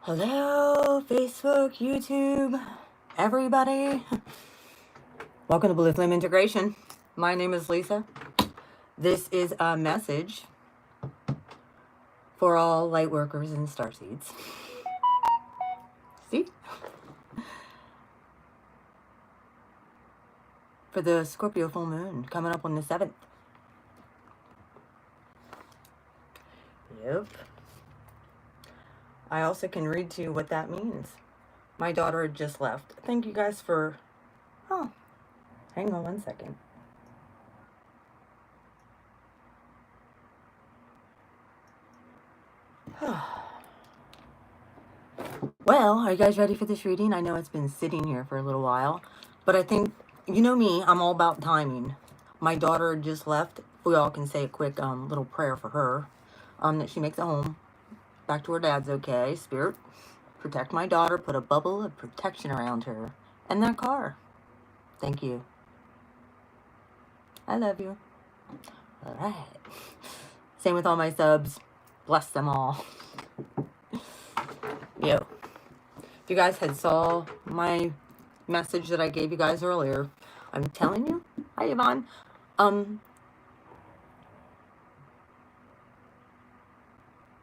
Hello, Facebook, YouTube, everybody. Welcome to Blue Flame Integration. My name is Lisa. This is a message for all light workers and starseeds. See? For the Scorpio full moon coming up on the 7th. Yep. I also can read to you what that means. My daughter had just left. Thank you guys for... Oh, hang on one second. Well, are you guys ready for this reading? I know it's been sitting here for a little while, but I think, you know me, I'm all about timing. My daughter just left. We all can say a quick little prayer for her, that she makes it home. Back to her dad's okay. Spirit, protect my daughter. Put a bubble of protection around her and that car. Thank you. I love you. All right. Same with all my subs. Bless them all. Yo. If you guys had saw my message that I gave you guys earlier, I'm telling you. Hi, Yvonne.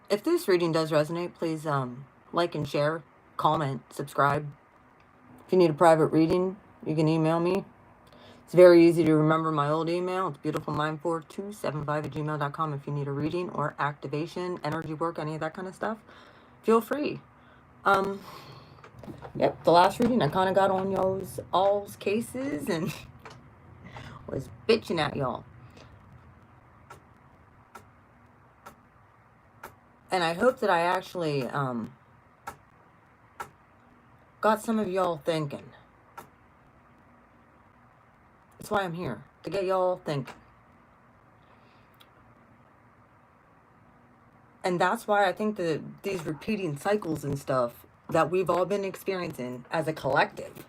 If this reading does resonate, please like and share, comment, subscribe. If you need a private reading, you can email me. It's very easy to remember my old email. It's beautifulmind4275@gmail.com. If you need a reading or activation, energy work, any of that kind of stuff, feel free. Yep, the last reading, I kind of got on all's cases and was bitching at y'all. And I hope that I actually got some of y'all thinking. That's why I'm here, to get y'all thinking. And that's why I think that these repeating cycles and stuff that we've all been experiencing as a collective,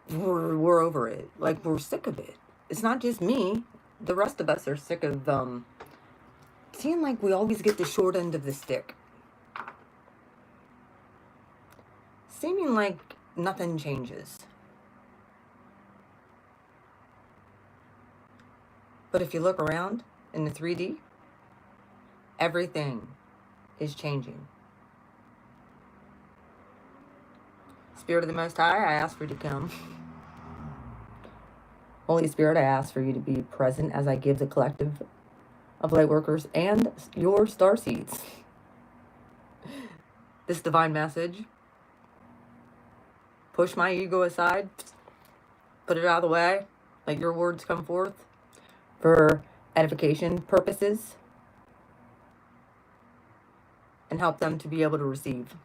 we're over it. Like, we're sick of it. It's not just me. The rest of us are sick of seeing like we always get the short end of the stick. Seeming like nothing changes. But if you look around in the 3D, everything is changing. Spirit of the Most High, I ask for you to come. Holy Spirit, I ask for you to be present as I give the collective of light workers and your starseeds this divine message. Push my ego aside. Put it out of the way. Let your words come forth for edification purposes. And help them to be able to receive.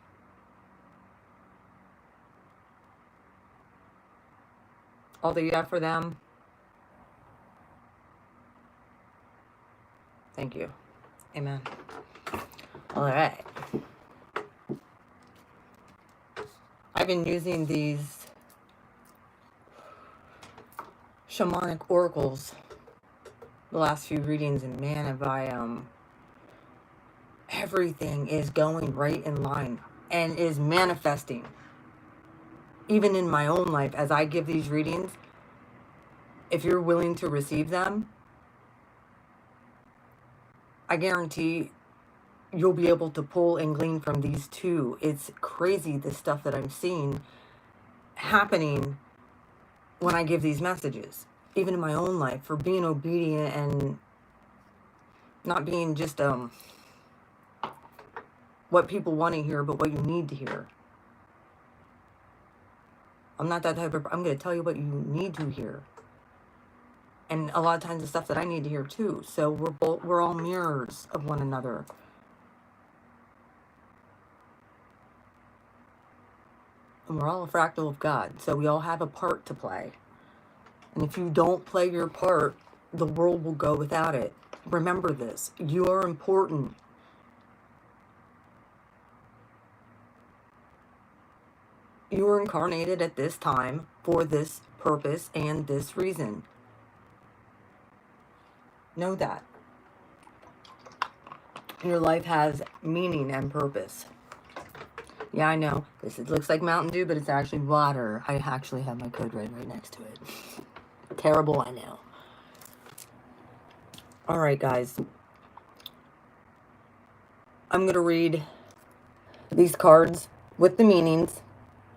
All that you have for them. Thank you. Amen. All right. I've been using these shamanic oracles the last few readings, and man, have I everything is going right in line and is manifesting. Even in my own life, as I give these readings, if you're willing to receive them, I guarantee you'll be able to pull and glean from these too. It's crazy, the stuff that I'm seeing happening when I give these messages. Even in my own life, for being obedient and not being just what people want to hear, but what you need to hear. I'm not that type of... I'm going to tell you what you need to hear. And a lot of times the stuff that I need to hear too. So we're all mirrors of one another. And we're all a fractal of God. So we all have a part to play. And if you don't play your part, the world will go without it. Remember this. You are important. You were incarnated at this time for this purpose and this reason. Know that. Your life has meaning and purpose. Yeah, I know. Looks like Mountain Dew, but it's actually water. I actually have my code red right next to it. Terrible, I know. All right, guys. I'm going to read these cards with the meanings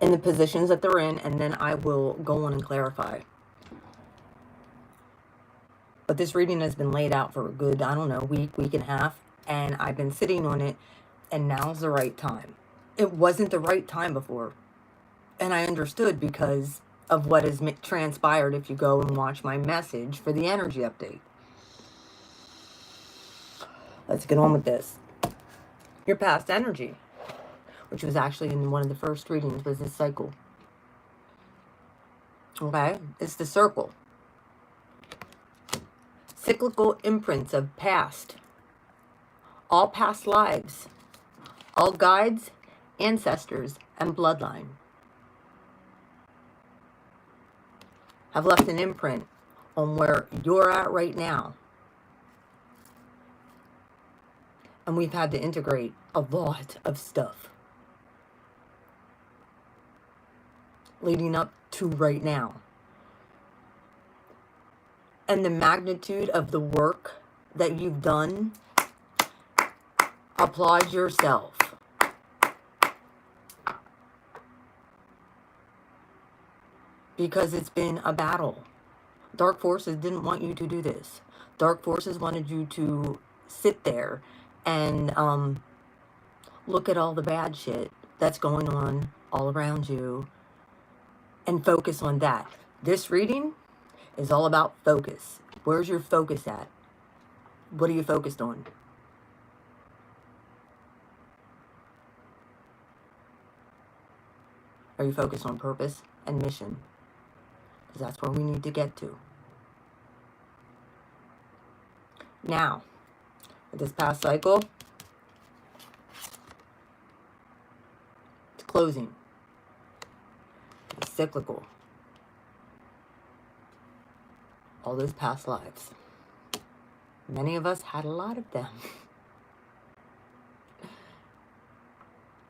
and the positions that they're in, and then I will go on and clarify. But this reading has been laid out for a good, I don't know, week and a half, and I've been sitting on it, and now's the right time. It wasn't the right time before, and I understood because of what has transpired if you go and watch my message for the energy update. Let's get on with this. Your past energy, which was actually in one of the first readings, was this cycle. Okay? It's the circle. Cyclical imprints of past. All past lives. All guides, ancestors, and bloodline have left an imprint on where you're at right now. And we've had to integrate a lot of stuff leading up to right now. And the magnitude of the work that you've done, applaud yourself. Because it's been a battle. Dark forces didn't want you to do this. Dark forces wanted you to sit there and look at all the bad shit that's going on all around you and focus on that. This reading is all about focus. Where's your focus at? What are you focused on? Are you focused on purpose and mission? Because that's where we need to get to. Now, with this past cycle, it's closing. It's cyclical. All those past lives. Many of us had a lot of them.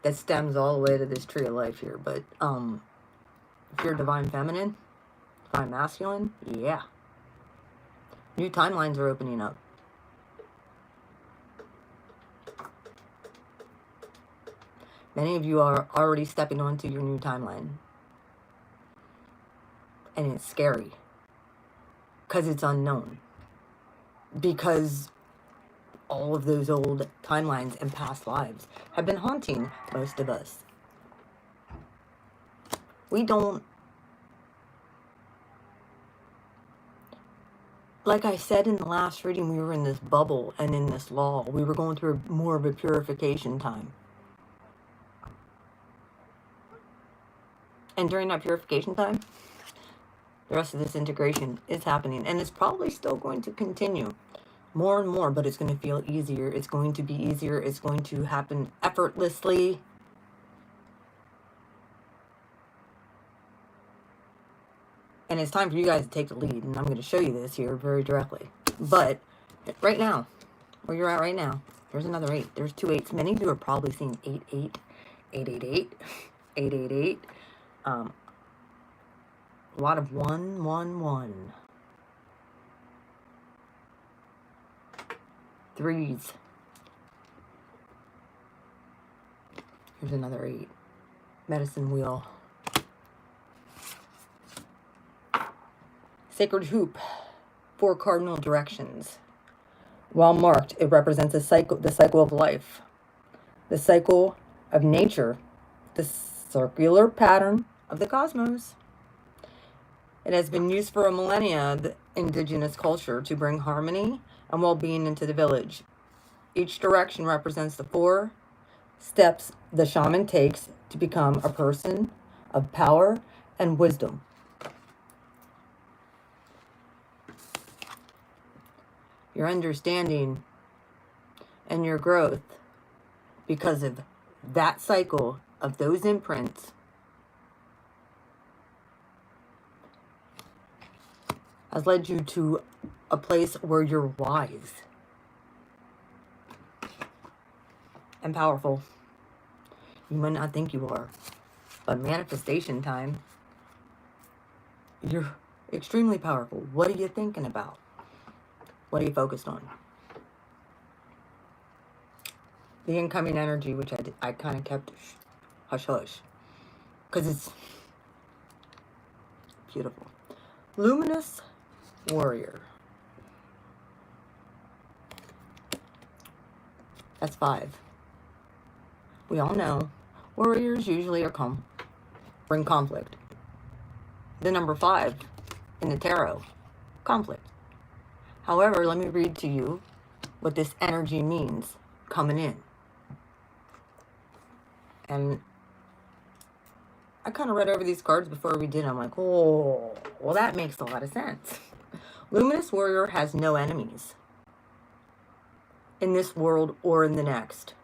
That stems all the way to this tree of life here. But if you're divine feminine, divine masculine, yeah. New timelines are opening up. Many of you are already stepping onto your new timeline. And it's scary. Because it's unknown. Because all of those old timelines and past lives have been haunting most of us. We don't... Like I said in the last reading, we were in this bubble and in this lull. We were going through more of a purification time. And during that purification time, the rest of this integration is happening. And it's probably still going to continue more and more, but it's going to feel easier. It's going to be easier. It's going to happen effortlessly. And it's time for you guys to take the lead. And I'm going to show you this here very directly. But right now, where you're at right now, there's another 8. There's 2 8s. Many of you are probably seeing 8 8, 8 8 8, 8 8 8. A lot of 1 1 1. 3s. Here's another 8. Medicine wheel. Sacred hoop. 4 cardinal directions. While marked, it represents a cycle, the cycle of life, the cycle of nature, the circular pattern of the cosmos. It has been used for a millennia, the indigenous culture, to bring harmony and well-being into the village. Each direction represents the 4 steps the shaman takes to become a person of power and wisdom. Your understanding and your growth, because of that cycle of those imprints, has led you to a place where you're wise. and powerful. You might not think you are, but manifestation time, you're extremely powerful. What are you thinking about? What are you focused on? The incoming energy, which I kind of kept hush hush, because it's beautiful. Luminous warrior. That's 5. We all know warriors usually bring conflict. The number 5 in the tarot, conflict. However, let me read to you what this energy means coming in. And I kind of read over these cards before we did. I'm like, oh, well, that makes a lot of sense. Luminous warrior has no enemies in this world or in the next.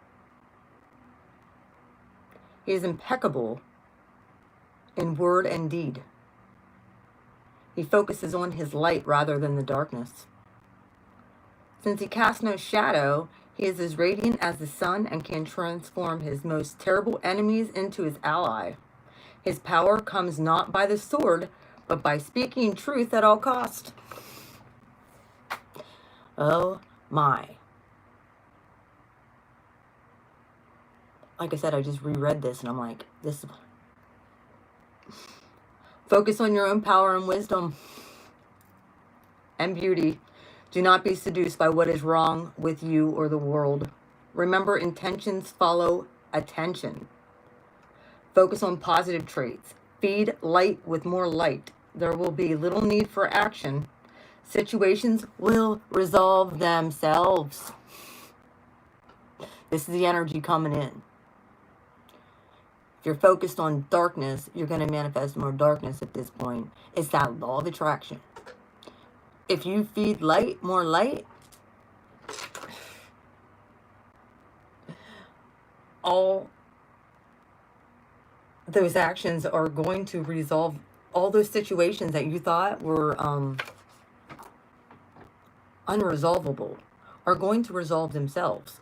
He is impeccable in word and deed. He focuses on his light rather than the darkness. Since he casts no shadow, he is as radiant as the sun and can transform his most terrible enemies into his ally. His power comes not by the sword, but by speaking truth at all cost. Oh my. Like I said, I just reread this and I'm like, this is... Focus on your own power and wisdom and beauty. Do not be seduced by what is wrong with you or the world. Remember, intentions follow attention. Focus on positive traits. Feed light with more light. There will be little need for action. Situations will resolve themselves. This is the energy coming in. If you're focused on darkness, you're going to manifest more darkness at this point. It's that law of attraction. If you feed light, more light, all those actions are going to resolve all those situations that you thought were unresolvable are going to resolve themselves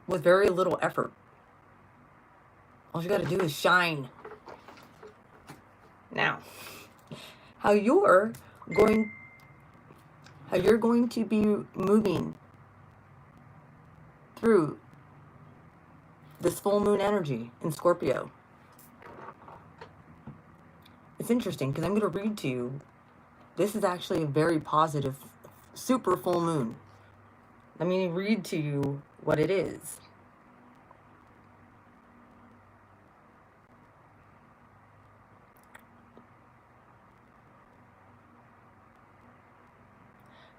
with very little effort. All you got to do is shine. Now, how you're going to be moving through this full moon energy in Scorpio. It's interesting because I'm going to read to you. This is actually a very positive, super full moon. Let me read to you what it is.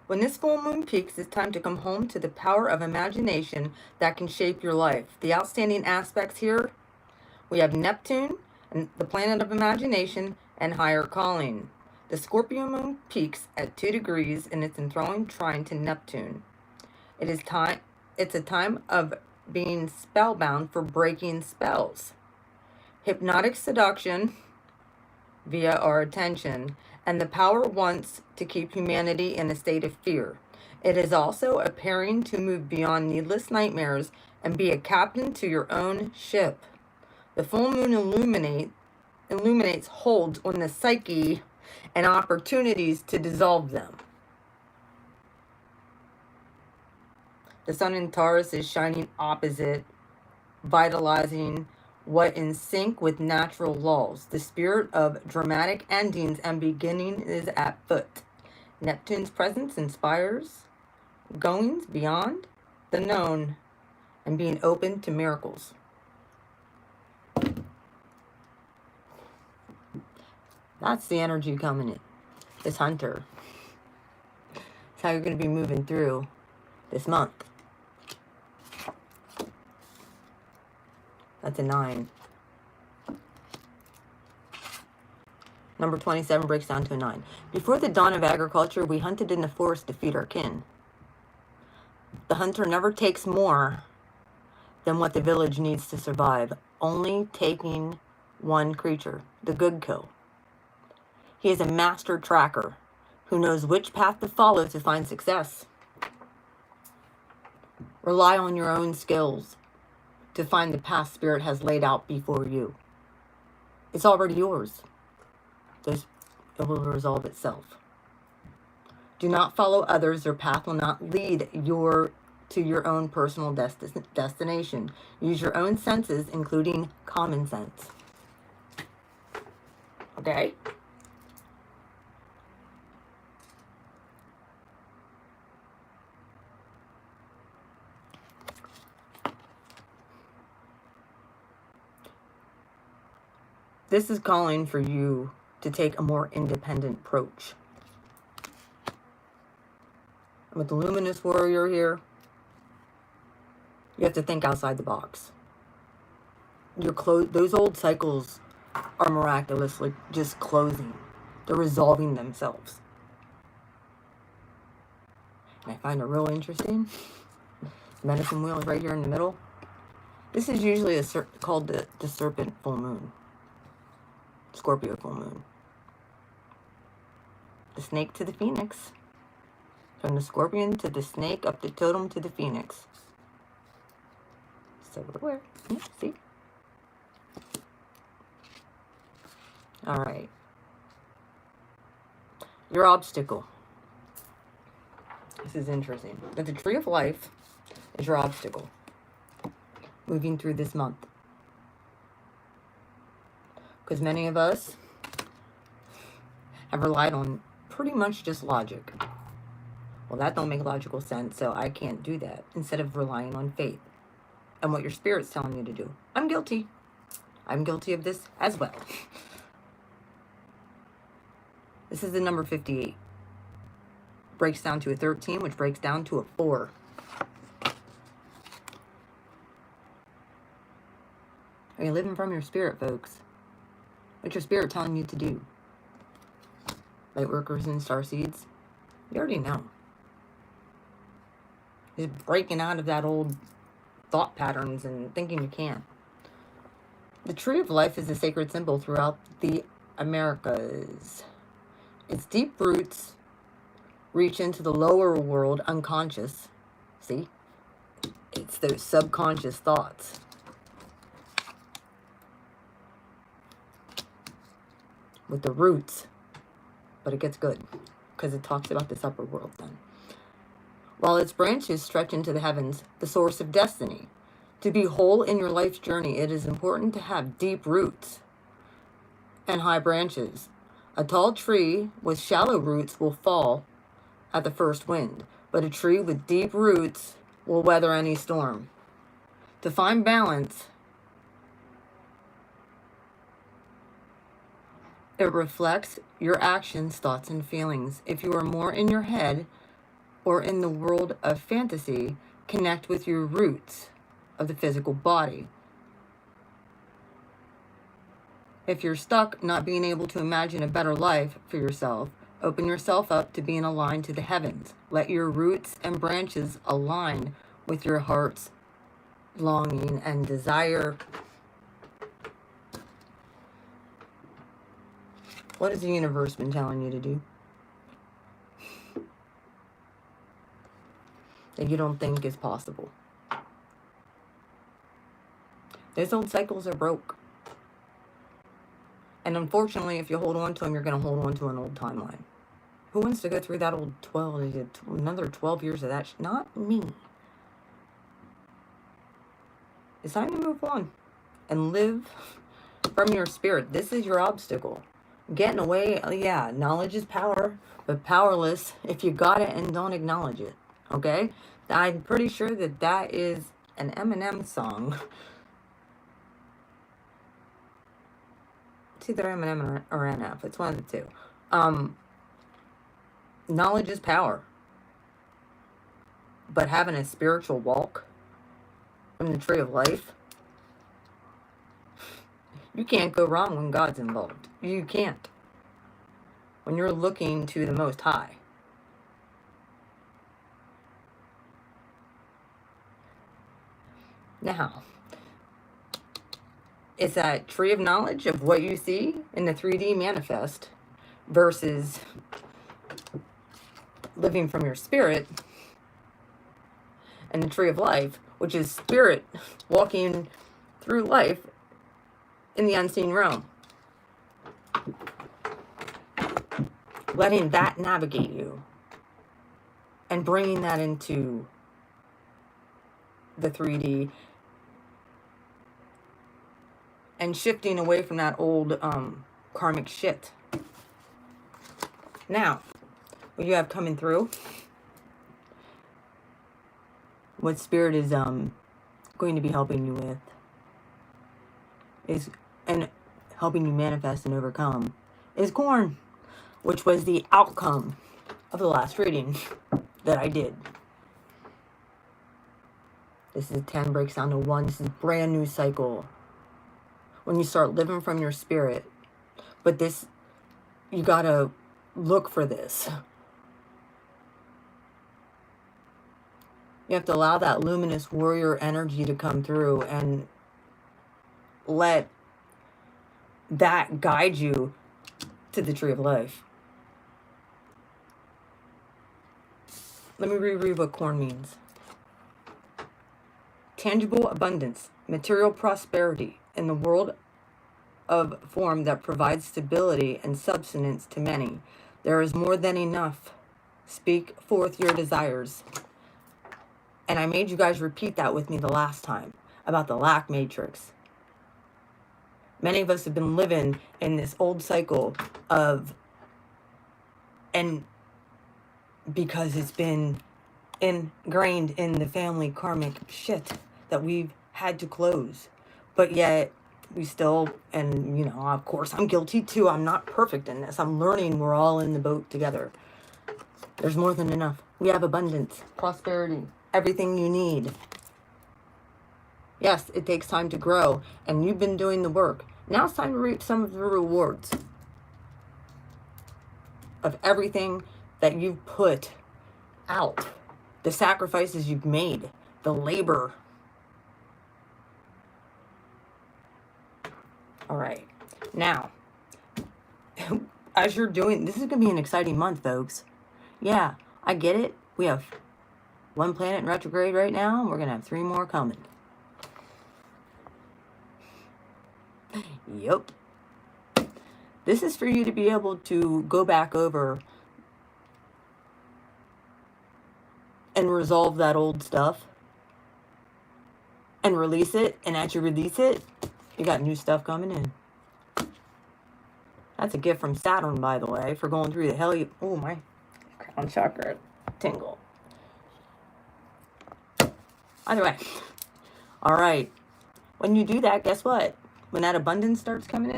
When this full moon peaks, it's time to come home to the power of imagination that can shape your life. The outstanding aspects here, we have Neptune, and the planet of imagination, and higher calling. The Scorpio moon peaks at 2 degrees in its enthralling trine to Neptune. It's a time of being spellbound for breaking spells. Hypnotic seduction via our attention, and the power wants to keep humanity in a state of fear. It is also a pairing to move beyond needless nightmares and be a captain to your own ship. The full moon illuminates holds on the psyche and opportunities to dissolve them. The sun in Taurus is shining opposite, vitalizing what in sync with natural laws. The spirit of dramatic endings and beginning is at foot. Neptune's presence inspires goings beyond the known and being open to miracles. That's the energy coming in. This hunter. It's how you're going to be moving through this month. That's a 9. Number 27 breaks down to a 9. Before the dawn of agriculture, we hunted in the forest to feed our kin. The hunter never takes more than what the village needs to survive, only taking one creature, the good kill. He is a master tracker who knows which path to follow to find success. Rely on your own skills. to find the path Spirit has laid out before you. It's already yours. It will resolve itself. Do not follow others. Their path will not lead to your own personal destination. Use your own senses, including common sense. Okay? This is calling for you to take a more independent approach. With the luminous warrior here, you have to think outside the box. Those old cycles are miraculously just closing. They're resolving themselves. And I find it real interesting. Medicine wheel is right here in the middle. This is usually called the serpent full moon. Scorpio full moon. The snake to the phoenix. From the scorpion to the snake, up the totem to the phoenix. So where? Yeah, see? Alright. Your obstacle. This is interesting. But the tree of life is your obstacle. Moving through this month. Because many of us have relied on pretty much just logic. Well, that don't make logical sense, so I can't do that. Instead of relying on faith and what your spirit's telling you to do. I'm guilty. I'm guilty of this as well. This is the number 58. Breaks down to a 13, which breaks down to a 4. Are you living from your spirit, folks? What's your spirit telling you to do? Light workers and starseeds, you already know. Just breaking out of that old thought patterns and thinking you can. The tree of life is a sacred symbol throughout the Americas. Its deep roots reach into the lower world, unconscious. See? It's those subconscious thoughts. With the roots. But it gets good. Because it talks about this upper world then. While its branches stretch into the heavens, the source of destiny. To be whole in your life's journey, it is important to have deep roots and high branches. A tall tree with shallow roots will fall at the first wind, but a tree with deep roots will weather any storm. To find balance, it reflects your actions, thoughts, and feelings. If you are more in your head or in the world of fantasy, connect with your roots of the physical body. If you're stuck not being able to imagine a better life for yourself, open yourself up to being aligned to the heavens. Let your roots and branches align with your heart's longing and desire. What has the universe been telling you to do? That you don't think is possible. Those old cycles are broke. And unfortunately, if you hold on to them, you're going to hold on to an old timeline. Who wants to go through that old another 12 years of that? Not me. It's time to move on and live from your spirit. This is your obstacle. Getting away, yeah, knowledge is power, but powerless if you got it and don't acknowledge it. Okay? I'm pretty sure that is an Eminem song. It's either Eminem or NF. It's one of the two. Knowledge is power. But having a spiritual walk from the tree of life, you can't go wrong when God's involved. You can't. When you're looking to the Most High. Now, it's that tree of knowledge of what you see in the 3D manifest versus living from your spirit and the tree of life which is spirit walking through life in the unseen realm. Letting that navigate you and bringing that into the 3D and shifting away from that old karmic shit. Now, what you have coming through, what spirit is going to be helping you with is, and helping you manifest and overcome, is corn, which was the outcome of the last reading that I did. This is 10, breaks down to 1. This is a brand new cycle. When you start living from your spirit. But this, you gotta look for this. You have to allow that luminous warrior energy to come through and let that guide you to the tree of life. Let me reread what corn means. Tangible abundance, material prosperity in the world of form that provides stability and subsistence to many. There is more than enough. Speak forth your desires. And I made you guys repeat that with me the last time about the lack matrix. Many of us have been living in this old cycle of, and because it's been ingrained in the family karmic shit that we've had to close. But yet we still, and you know, of course I'm guilty too. I'm not perfect in this. I'm learning. We're all in the boat together. There's more than enough. We have abundance, prosperity, everything you need. Yes, it takes time to grow, and you've been doing the work. Now it's time to reap some of the rewards of everything that you've put out, the sacrifices you've made, the labor. All right. Now, as you're doing, this is going to be an exciting month, folks. Yeah, I get it. We have 1 planet in retrograde right now, and we're going to have 3 more coming. Yep. This is for you to be able to go back over and resolve that old stuff and release it. And as you release it, you got new stuff coming in. That's a gift from Saturn, by the way, for going through the hell you... Oh, my crown chakra tingle. Either way. All right. When you do that, guess what? When that abundance starts coming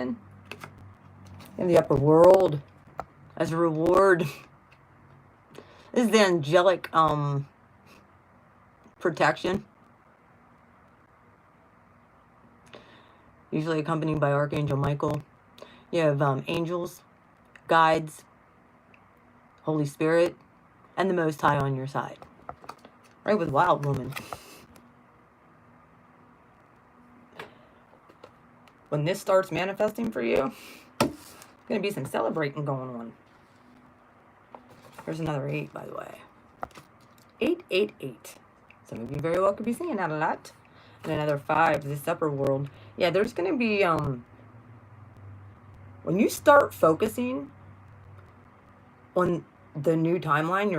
in the upper world as a reward. This is the angelic protection. Usually accompanied by Archangel Michael. You have angels, guides, Holy Spirit, and the Most High on your side. Right with Wild Woman. When this starts manifesting for you, there's going to be some celebrating going on. There's another 8, by the way. 888. Some of you very well could be seeing that a lot. And another 5, this upper world. Yeah, there's going to be, when you start focusing on the new timeline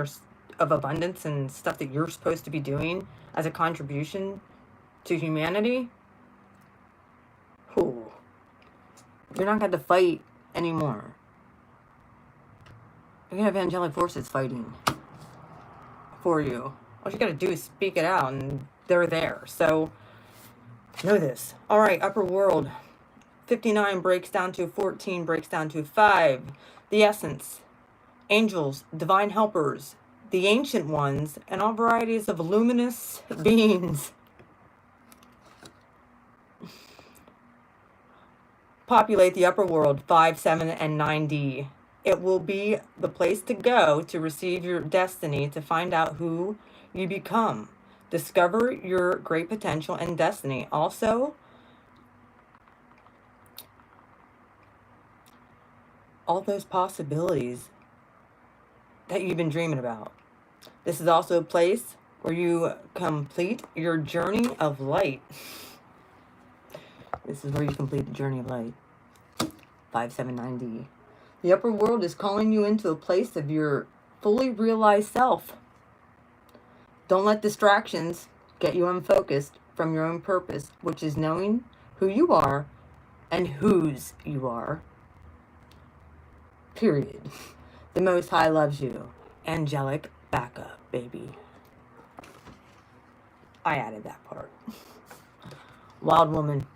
of abundance and stuff that you're supposed to be doing as a contribution to humanity, you're not going to fight anymore. You're going to have angelic forces fighting for you. All you got to do is speak it out, and they're there. So, know this. All right, upper world. 59 breaks down to 14, breaks down to 5. The essence. Angels, divine helpers, the ancient ones, and all varieties of luminous beings populate the upper world, 5, 7, and 9D. It will be the place to go to receive your destiny, to find out who you become. Discover your great potential and destiny. Also, all those possibilities that you've been dreaming about. This is also a place where you complete your journey of light. This is where you complete the journey of light. 579D. The upper world is calling you into a place of your fully realized self. Don't let distractions get you unfocused from your own purpose, which is knowing who you are and whose you are. Period. The Most High loves you. Angelic backup, baby. I added that part. Wild woman.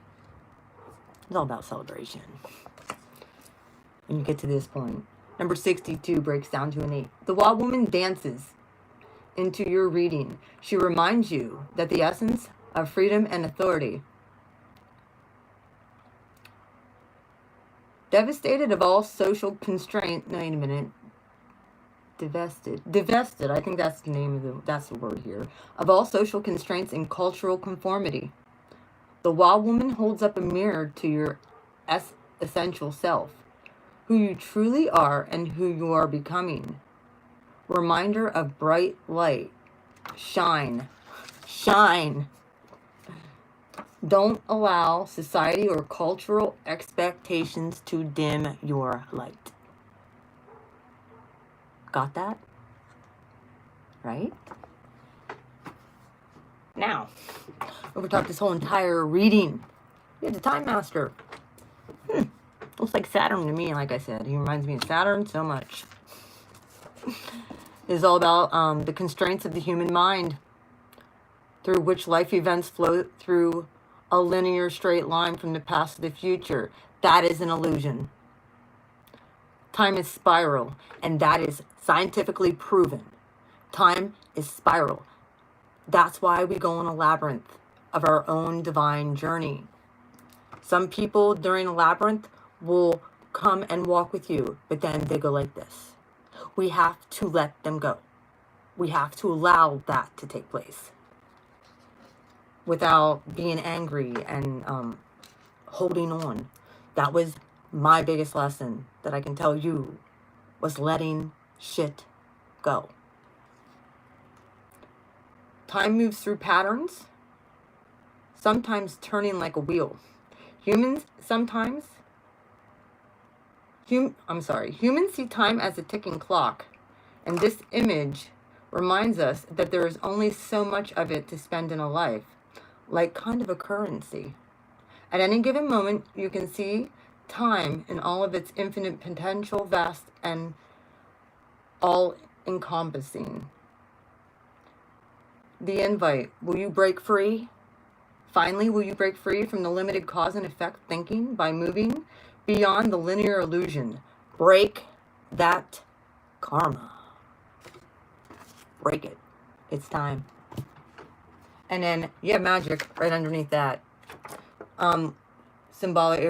It's all about celebration. When you get to this point. Number 62 breaks down to an 8. The wild woman dances into your reading. She reminds you that the essence of freedom and authority. Devastated of all social constraint. No, wait a minute. Divested, I think that's the name of that's the word here. Of all social constraints and cultural conformity. The wild woman holds up a mirror to your essential self. Who you truly are and who you are becoming. Reminder of bright light. Shine. Shine. Don't allow society or cultural expectations to dim your light. Got that? Right? Now, over top this whole entire reading. You had the Time Master. Looks like Saturn to me, like I said. He reminds me of Saturn so much. It's all about the constraints of the human mind, through which life events flow through a linear straight line from the past to the future. That is an illusion. Time is spiral, and that is scientifically proven. Time is spiral. That's why we go on a labyrinth of our own divine journey. Some people during a labyrinth will come and walk with you, but then they go like this. We have to let them go. We have to allow that to take place without being angry and holding on. That was my biggest lesson that I can tell you, was letting shit go. Time moves through patterns, sometimes turning like a wheel. Humans see time as a ticking clock, and this image reminds us that there is only so much of it to spend in a life, like kind of a currency. At any given moment, you can see time in all of its infinite potential, vast and all-encompassing. The invite, will you break free? Finally, will you break free from the limited cause and effect thinking by moving beyond the linear illusion? Break that karma. Break it. It's time. And then you have magic right underneath that. Symbolic,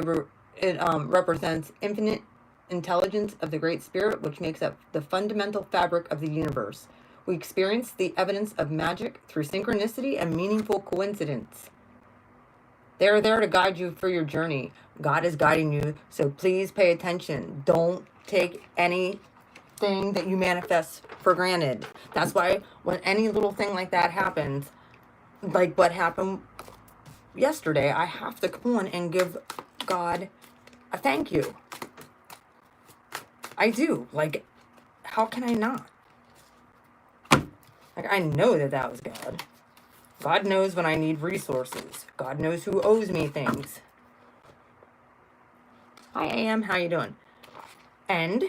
it represents infinite intelligence of the Great Spirit, which makes up the fundamental fabric of the universe. We experience the evidence of magic through synchronicity and meaningful coincidence. They're there to guide you for your journey. God is guiding you, so please pay attention. Don't take anything that you manifest for granted. That's why when any little thing like that happens, like what happened yesterday, I have to come on and give God a thank you. I do. Like, how can I not? Like, I know that that was God. God knows when I need resources. God knows who owes me things. Hi, AM. How you doing? And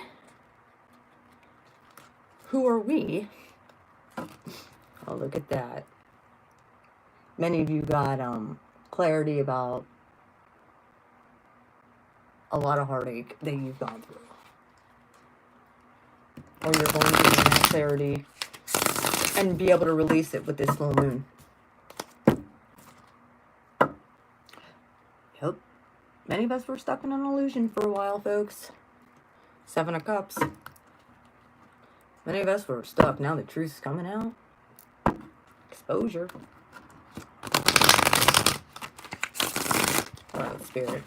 who are we? Oh, look at that. Many of you got clarity about a lot of heartache that you've gone through. Or you're going to gain that clarity and be able to release it with this full moon. Yep. Many of us were stuck in an illusion for a while, folks. 7 of Cups. Many of us were stuck. Now the truth's coming out. Exposure. Alright, Spirit.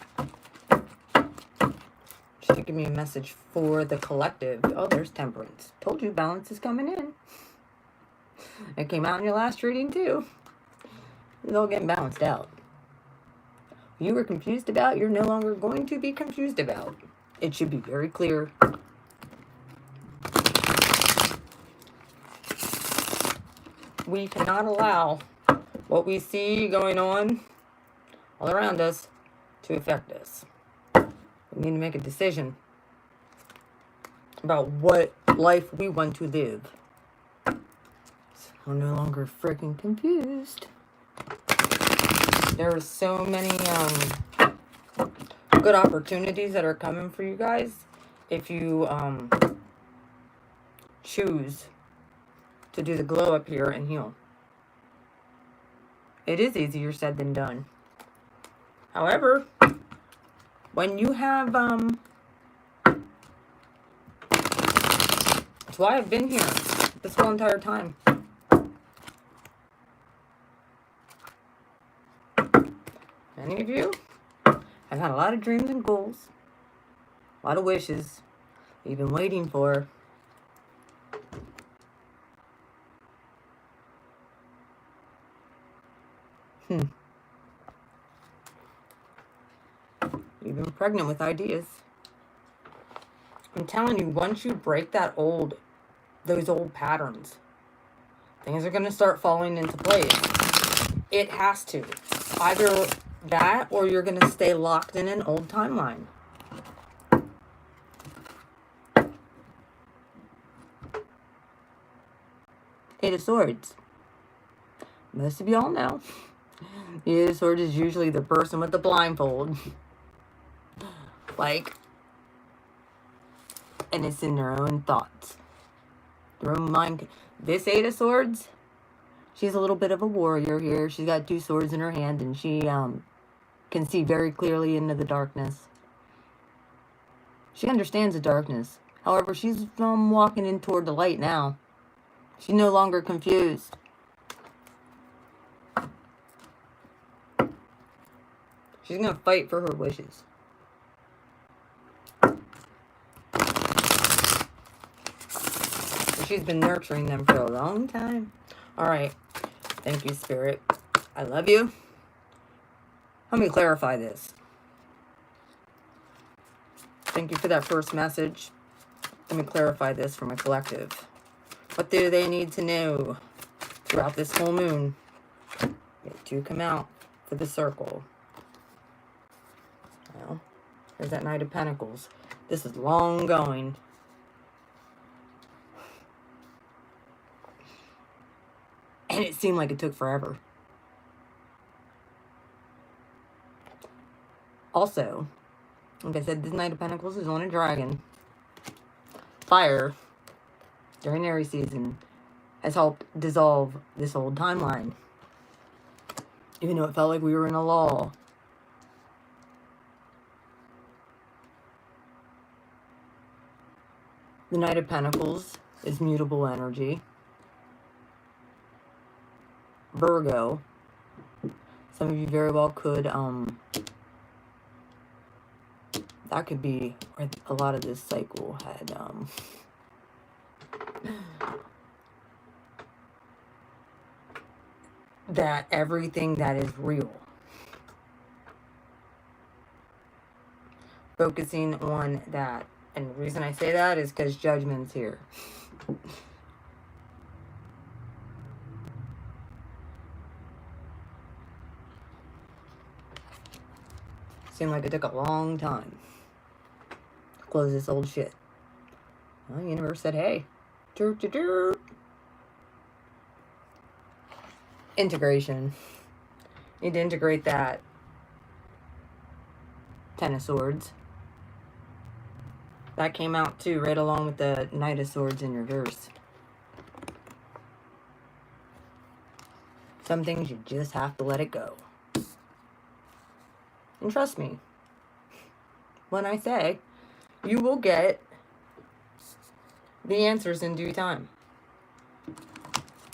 Should give me a message for the collective. Oh, there's Temperance. Told you balance is coming in. It came out in your last reading too. It's all getting balanced out. You were confused about, you're no longer going to be confused about. It should be very clear. We cannot allow what we see going on all around us to affect us. We need to make a decision about what life we want to live. So we're no longer freaking confused. There are so many good opportunities that are coming for you guys if you choose to do the glow up here and heal. It is easier said than done. However, when you have that's why I've been here this whole entire time. Many of you have had a lot of dreams and goals, a lot of wishes you've been waiting for. You've been pregnant with ideas. I'm telling you, once you break those old patterns, things are going to start falling into place. It has to. Either that or you're going to stay locked in an old timeline. Eight of Swords. Most of y'all know. The Eight of Swords is usually the person with the blindfold. And it's in their own thoughts. Their own mind. This Eight of Swords, she's a little bit of a warrior here. She's got 2 swords in her hand, and she can see very clearly into the darkness. She understands the darkness. However, she's walking in toward the light now. She's no longer confused. She's going to fight for her wishes. She's been nurturing them for a long time. Alright. Thank you, Spirit. I love you. Let me clarify this. Thank you for that first message. Let me clarify this for my collective. What do they need to know throughout this full moon? They do come out for the circle. Well, there's that Knight of Pentacles. This is long going. And it seemed like it took forever. Also, like I said, this Knight of Pentacles is on a dragon. Fire, during Aries season, has helped dissolve this old timeline. Even though it felt like we were in a lull. The Knight of Pentacles is mutable energy. Virgo. Some of you very well could, that could be where a lot of this cycle had, that everything that is real. Focusing on that. And the reason I say that is because Judgment's here. Seemed like it took a long time to close this old shit. Well, the universe said, hey, integration. Need to integrate that. 10 of Swords. That came out too, right along with the Knight of Swords in reverse. Some things you just have to let it go. And trust me, when I say, you will get the answers in due time.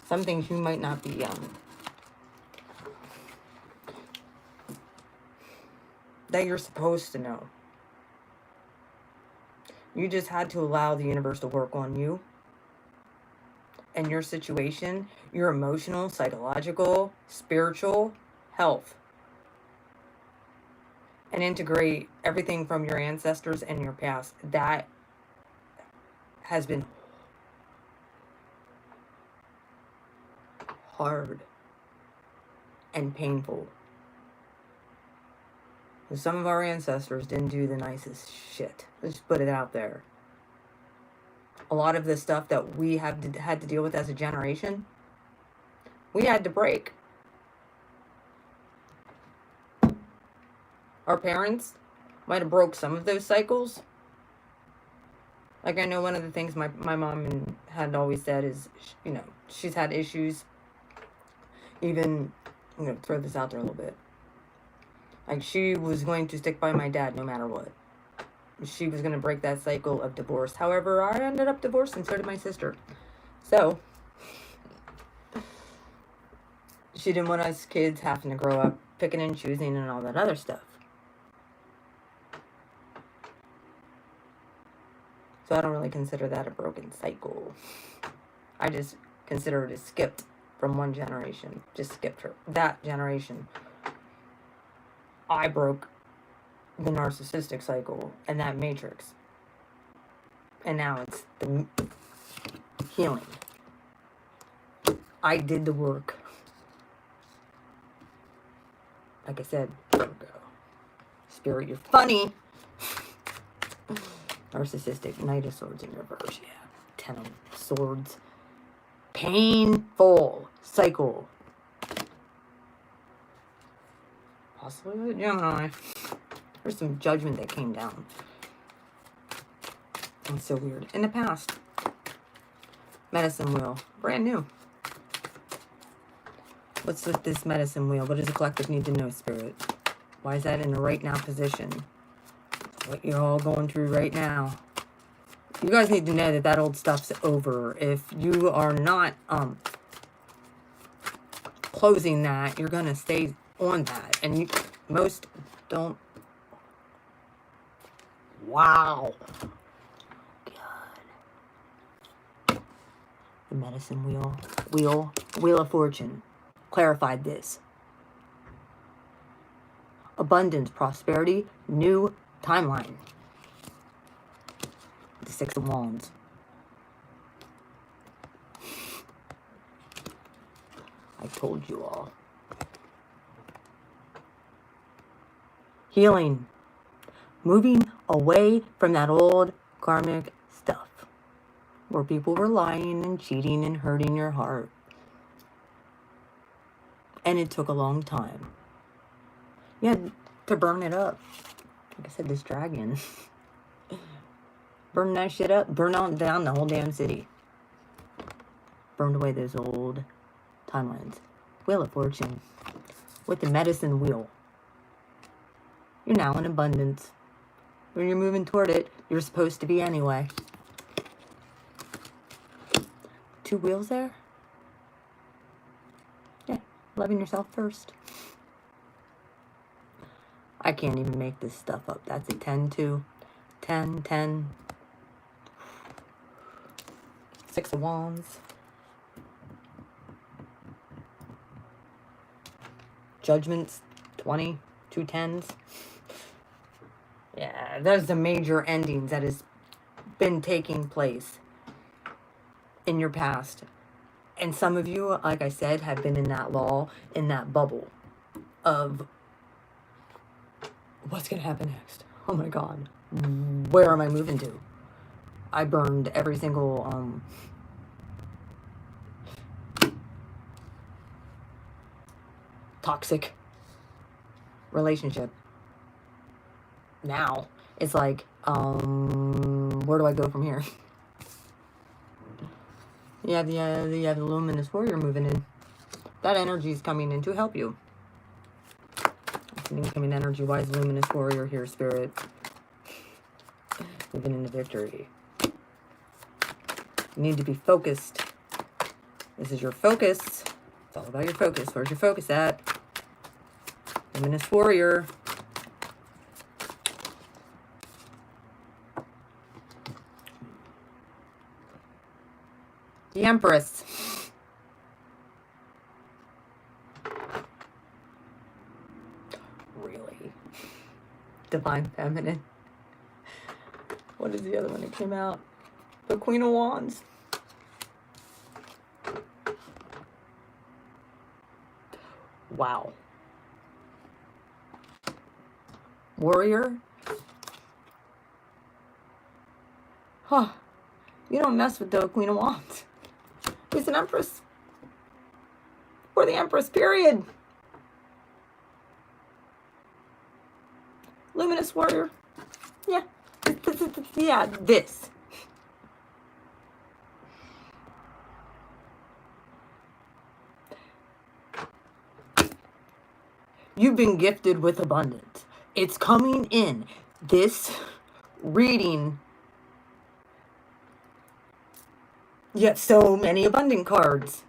Some things you might not be that you're supposed to know. You just had to allow the universe to work on you and your situation, your emotional, psychological, spiritual health, and integrate everything from your ancestors and your past. That has been hard and painful. Some of our ancestors didn't do the nicest shit. Let's put it out there. A lot of the stuff that we had to deal with as a generation, we had to break. Our parents might have broke some of those cycles. Like, I know one of the things my mom had always said is, you know, she's had issues. Even, I'm going to throw this out there a little bit. Like, she was going to stick by my dad no matter what. She was going to break that cycle of divorce. However, I ended up divorced, and so did my sister. So, she didn't want us kids having to grow up picking and choosing and all that other stuff. So I don't really consider that a broken cycle. I just consider it a skipped from one generation. Just skipped her. That generation. I broke the narcissistic cycle and that matrix. And now it's the healing. I did the work. Like I said, Virgo. Spirit, you're funny. Narcissistic, Knight of Swords in reverse, yeah. 10 of Swords. Painful cycle. Possibly with Gemini. There's some judgment that came down. It's so weird. In the past. Medicine wheel. Brand new. What's with this medicine wheel? What does the collective need to know, Spirit? Why is that in the right now position? What you're all going through right now. You guys need to know that that old stuff's over. If you are not closing that, you're going to stay on that. And most don't. Wow. God. The medicine wheel of fortune clarified this. Abundance, prosperity, new timeline. The Six of Wands. I told you all. Healing. Moving away from that old karmic stuff. Where people were lying and cheating and hurting your heart. And it took a long time. You had to burn it up. Like I said, this dragon. Burn that shit up. Burn on down the whole damn city. Burned away those old timelines. Wheel of Fortune. With the medicine wheel. You're now in abundance. When you're moving toward it, you're supposed to be anyway. 2 wheels there? Yeah. Loving yourself first. I can't even make this stuff up. That's a 10, 2. 10, 10. 6 of Wands. Judgments, 20, 2 10s. Yeah, there's the major endings that has been taking place in your past. And some of you, like I said, have been in that lull, in that bubble of what's going to happen next? Oh my God. Where am I moving to? I burned every single toxic relationship. Now it's like, where do I go from here? You have the luminous warrior moving in. That energy is coming in to help you. Incoming energy wise, luminous warrior here, Spirit. Moving into victory. You need to be focused. This is your focus. It's all about your focus. Where's your focus at? Luminous warrior. The Empress. Really? Divine Feminine. What is the other one that came out? The Queen of Wands. Wow. Warrior. Huh. You don't mess with the Queen of Wands. Who's an Empress? Or the Empress, period. Luminous Warrior. Yeah. Yeah, this. You've been gifted with abundance. It's coming in. This reading, you have so many abundant cards.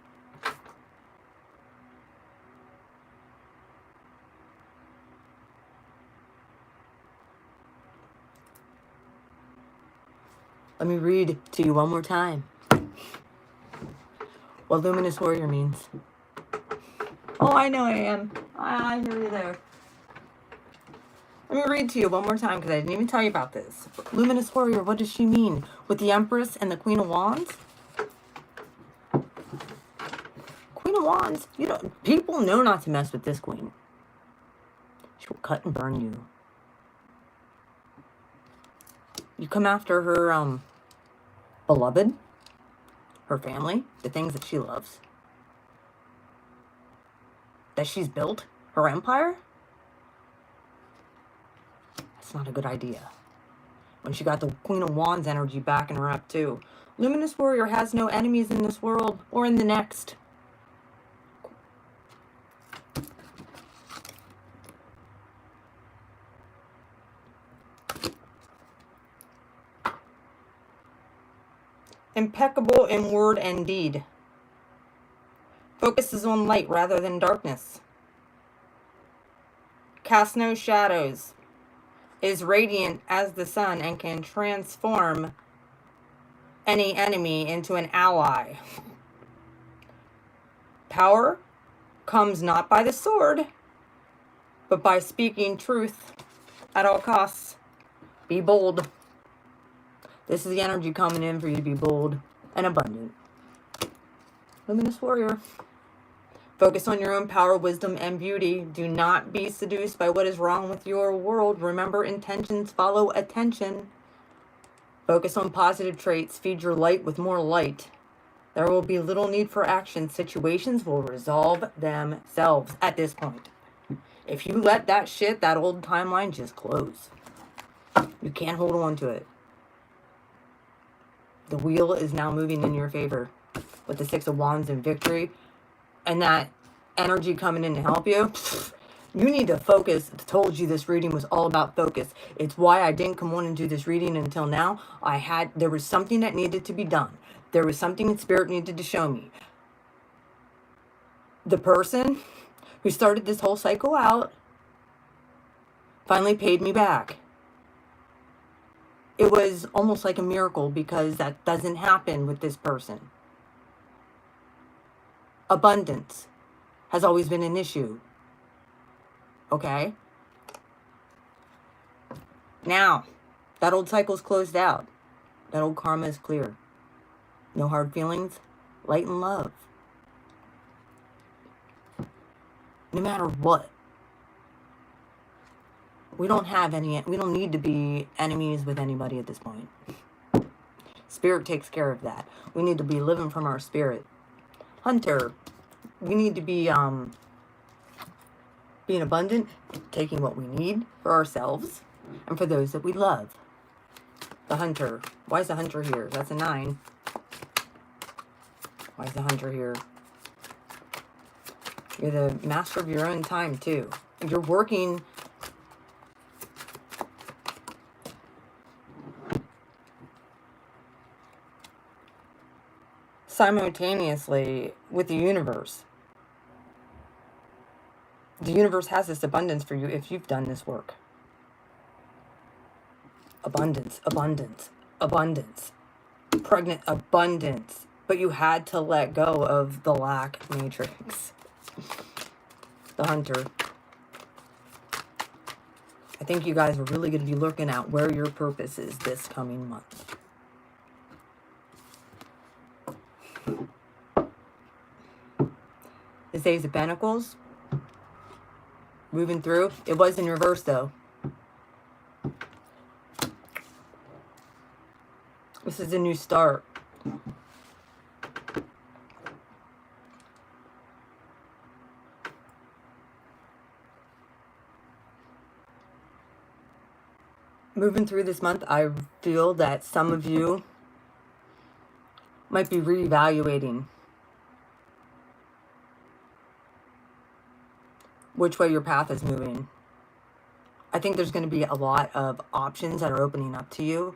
Let me read to you one more time what Luminous Warrior means. Oh, I know I am. I hear you there. Let me read to you one more time because I didn't even tell you about this. Luminous Warrior, what does she mean? With the Empress and the Queen of Wands? Queen of Wands, you know, people know not to mess with this queen. She will cut and burn you. You come after her beloved, her family, the things that she loves, that she's built, her empire. It's not a good idea. When she got the Queen of Wands energy backing her up too. Luminous Warrior has no enemies in this world or in the next. Impeccable in word and deed. Focuses on light rather than darkness. Casts no shadows. Is radiant as the sun and can transform any enemy into an ally. Power comes not by the sword, but by speaking truth at all costs. Be bold. This is the energy coming in for you to be bold and abundant. Luminous Warrior. Focus on your own power, wisdom, and beauty. Do not be seduced by what is wrong with your world. Remember, intentions follow attention. Focus on positive traits. Feed your light with more light. There will be little need for action. Situations will resolve themselves at this point. If you let that shit, that old timeline, just close. You can't hold on to it. The wheel is now moving in your favor with the Six of Wands and victory. And that energy coming in to help you. You need to focus. I told you this reading was all about focus. It's why I didn't come on and do this reading until now. There was something that needed to be done. There was something that Spirit needed to show me. The person who started this whole cycle out finally paid me back. It was almost like a miracle because that doesn't happen with this person. Abundance has always been an issue. Okay? Now, that old cycle's closed out. That old karma is clear. No hard feelings, light and love. No matter what. We don't need to be enemies with anybody at this point. Spirit takes care of that. We need to be living from our spirit. Hunter, we need to be being abundant, taking what we need for ourselves and for those that we love. The Hunter. Why is the Hunter here? That's a 9. Why is the Hunter here? You're the master of your own time too. You're working simultaneously with the universe. The universe has this abundance for you if you've done this work. Abundance, abundance, abundance. Pregnant abundance. but you had to let go of the lack matrix. The Hunter. I think you guys are really going to be looking at where your purpose is this coming month. This Ace of Pentacles. Moving through. It was in reverse though. This is a new start. Moving through this month, I feel that some of you might be reevaluating which way your path is moving. I think there's going to be a lot of options that are opening up to you,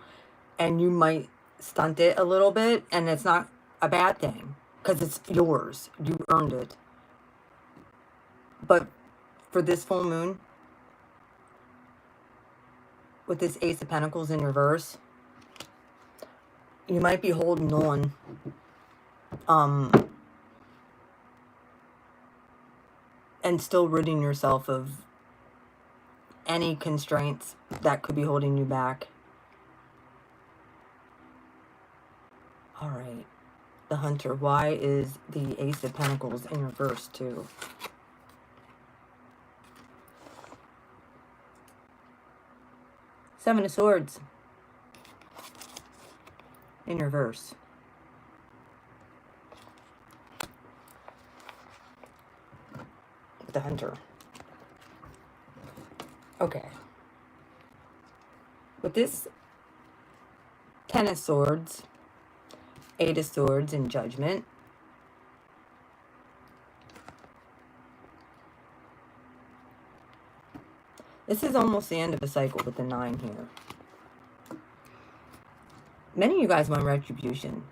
and you might stunt it a little bit, and it's not a bad thing because it's yours. You earned it. But for this full moon, with this Ace of Pentacles in reverse, you might be holding on and still ridding yourself of any constraints that could be holding you back. All right. The Hunter. Why is the Ace of Pentacles in reverse too? Seven of Swords in reverse. The Hunter. Okay. With this Ten of Swords, Eight of Swords, and Judgment, this is almost the end of a cycle with the 9 here. Many of you guys want retribution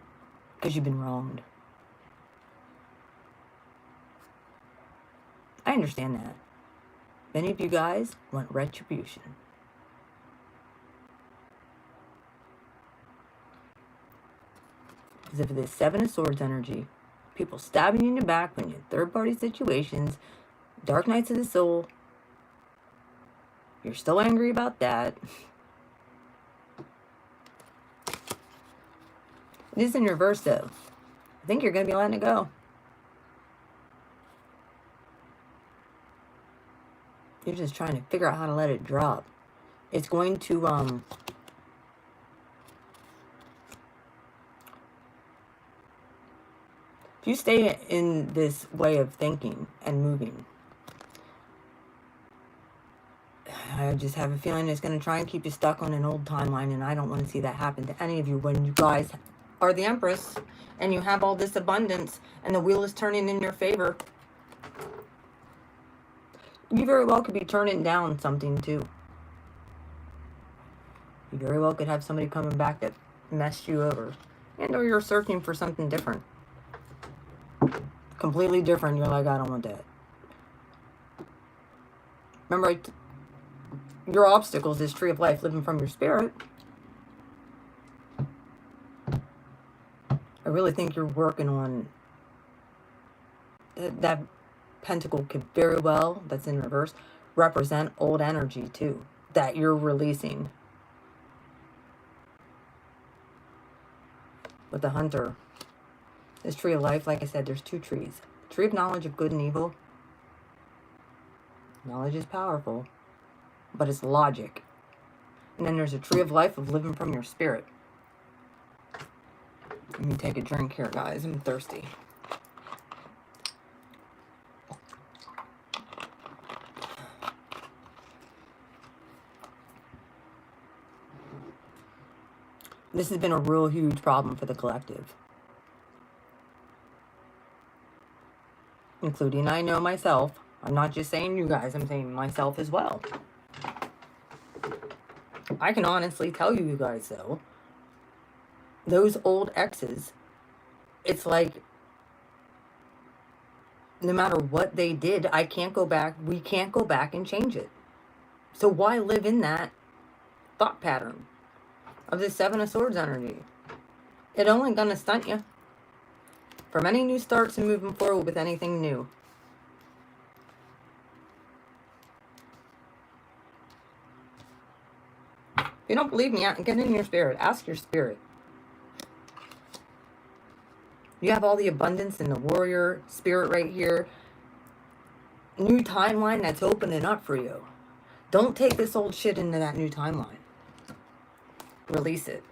because you've been wronged. I understand that. Many of you guys want retribution. Because of this Seven of Swords energy, people stabbing you in the back when you're in third-party situations, dark nights of the soul, you're still angry about that. It is in reverse though. I think you're going to be letting it go. You're just trying to figure out how to let it drop. It's going to, if you stay in this way of thinking and moving, I just have a feeling it's going to try and keep you stuck on an old timeline, and I don't want to see that happen to any of you when you guys are the Empress and you have all this abundance and the wheel is turning in your favor. You very well could be turning down something too. You very well could have somebody coming back that messed you over, and or you're searching for something different. Completely different. You're like, I don't want that. Remember, your obstacles is Tree of Life living from your spirit. I really think you're working on that. Pentacle could very well, that's in reverse, represent old energy too, that you're releasing. With the Hunter, this Tree of Life, like I said, there's 2 trees. Tree of knowledge of good and evil. Knowledge is powerful, but it's logic. And then there's a Tree of Life of living from your spirit. Let me take a drink here, guys. I'm thirsty. This has been a real huge problem for the collective. Including, I know myself. I'm not just saying you guys, I'm saying myself as well. I can honestly tell you guys though, those old exes, it's like, no matter what they did, I can't go back, we can't go back and change it. So why live in that thought pattern of the Seven of Swords energy? It only gonna stunt you. From any new starts and moving forward with anything new. If you don't believe me, get in your spirit. Ask your spirit. You have all the abundance in the warrior spirit right here. New timeline that's opening up for you. Don't take this old shit into that new timeline. Release it.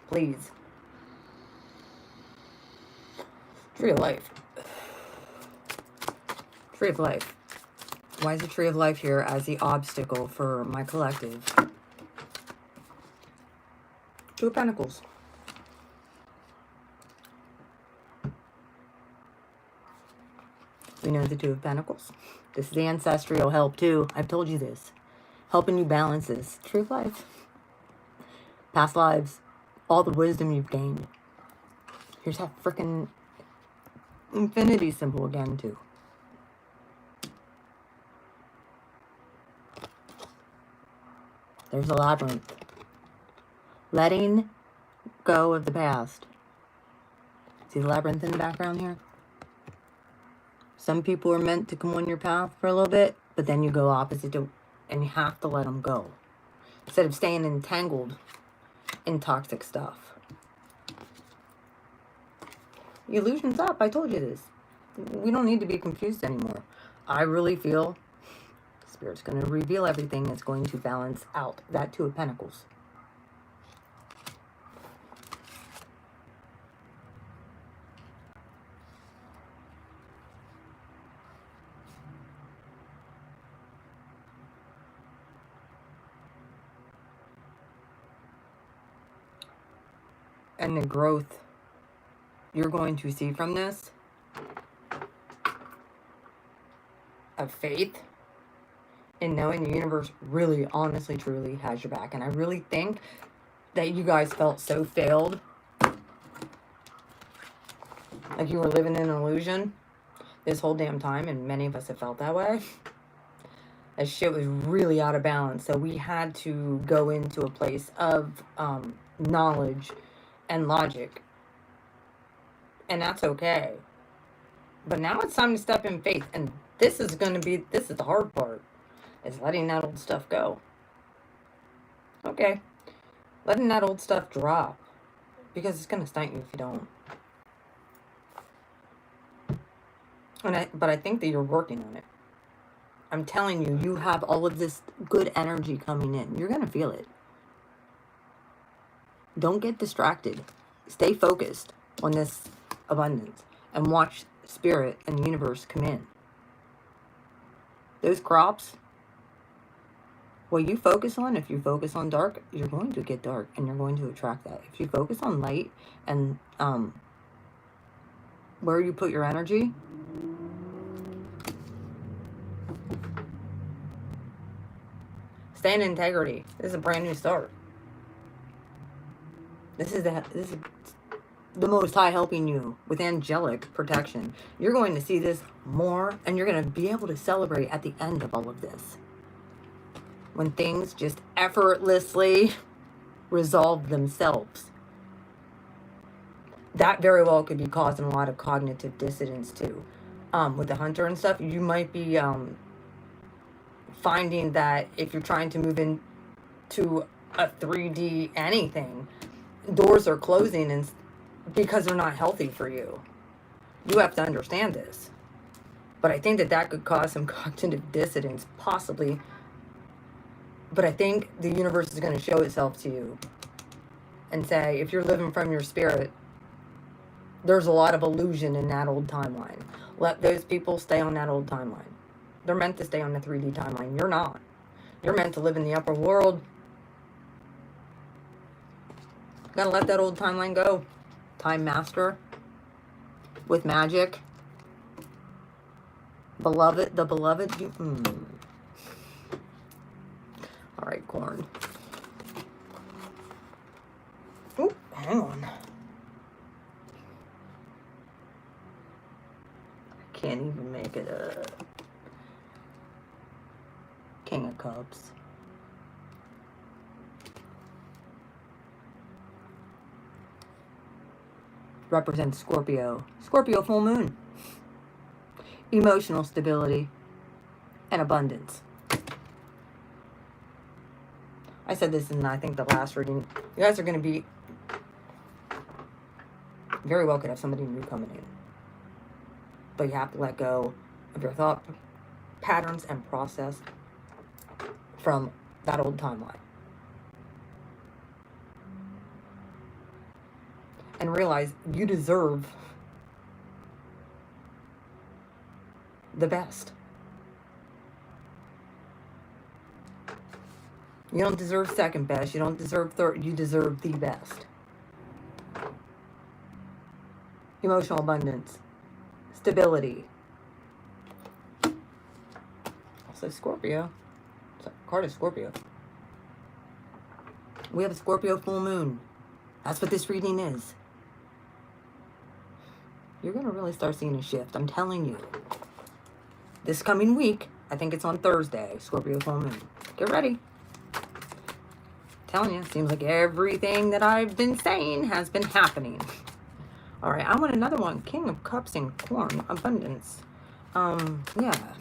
Please. Tree of Life. Tree of Life. Why is the Tree of Life here as the obstacle for my collective? Two of Pentacles. We know the Two of Pentacles. This is the ancestral help too. I've told you this. Helping you balance this. Tree of Life. Past lives. All the wisdom you've gained. Here's that freaking infinity symbol again too. There's a labyrinth. Letting go of the past. See the labyrinth in the background here? Some people are meant to come on your path for a little bit, but then you go opposite to, and you have to let them go. Instead of staying entangled in toxic stuff. The illusion's up. I told you this. We don't need to be confused anymore. I really feel Spirit's going to reveal everything that's going to balance out that Two of Pentacles. And the growth you're going to see from this of faith in knowing the universe really, honestly, truly has your back. And I really think that you guys felt so failed, like you were living in an illusion this whole damn time, and many of us have felt that way. That shit was really out of balance, so we had to go into a place of knowledge and logic, and that's okay. But now it's time to step in faith, and this is the hard part, is letting that old stuff go. Okay, letting that old stuff drop, because it's going to stunt you if you don't. But I think that you're working on it. I'm telling you, you have all of this good energy coming in. You're going to feel it. Don't get distracted. Stay focused on this abundance and watch Spirit and the universe come in. Those crops, what you focus on, if you focus on dark, you're going to get dark and you're going to attract that. If you focus on light and where you put your energy, stay in integrity. This is a brand new start. This is the Most High helping you with angelic protection. You're going to see this more, and you're going to be able to celebrate at the end of all of this. When things just effortlessly resolve themselves. That very well could be causing a lot of cognitive dissonance too. With the hunter and stuff, you might be finding that if you're trying to move into a 3D anything, doors are closing and because they're not healthy for you. You have to understand this. But I think that could cause some cognitive dissonance, possibly. But I think the universe is going to show itself to you and say, if you're living from your spirit, there's a lot of illusion in that old timeline. Let those people stay on that old timeline. They're meant to stay on the 3D timeline. You're not. You're meant to live in the upper world. Gotta let that old timeline go. Time master. With magic. Beloved. The beloved. Alright, corn. Oop, hang on. I can't even make it a King of Cups. represents Scorpio. Scorpio full moon. Emotional stability and abundance. I said this in, I think, the last reading. You guys are going to be, very well could have somebody new coming in. But you have to let go of your thought patterns and process from that old timeline. And realize you deserve the best. You don't deserve second best. You don't deserve third. You deserve the best. Emotional abundance. Stability. Also Scorpio. Card of Scorpio. We have a Scorpio full moon. That's what this reading is. You're going to really start seeing a shift. I'm telling you. This coming week, I think it's on Thursday, Scorpio full moon. Get ready. Telling you, it seems like everything that I've been saying has been happening. All right, I want another one. King of Cups and Corn. Abundance. Yeah.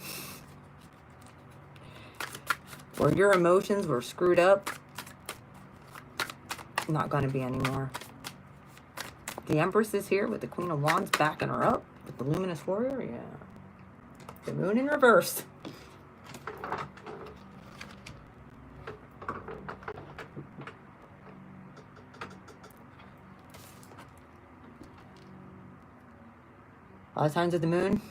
Where your emotions were screwed up. Not going to be anymore. The Empress is here with the Queen of Wands backing her up. With the Luminous Warrior, yeah. The Moon in reverse. A lot of signs of the Moon.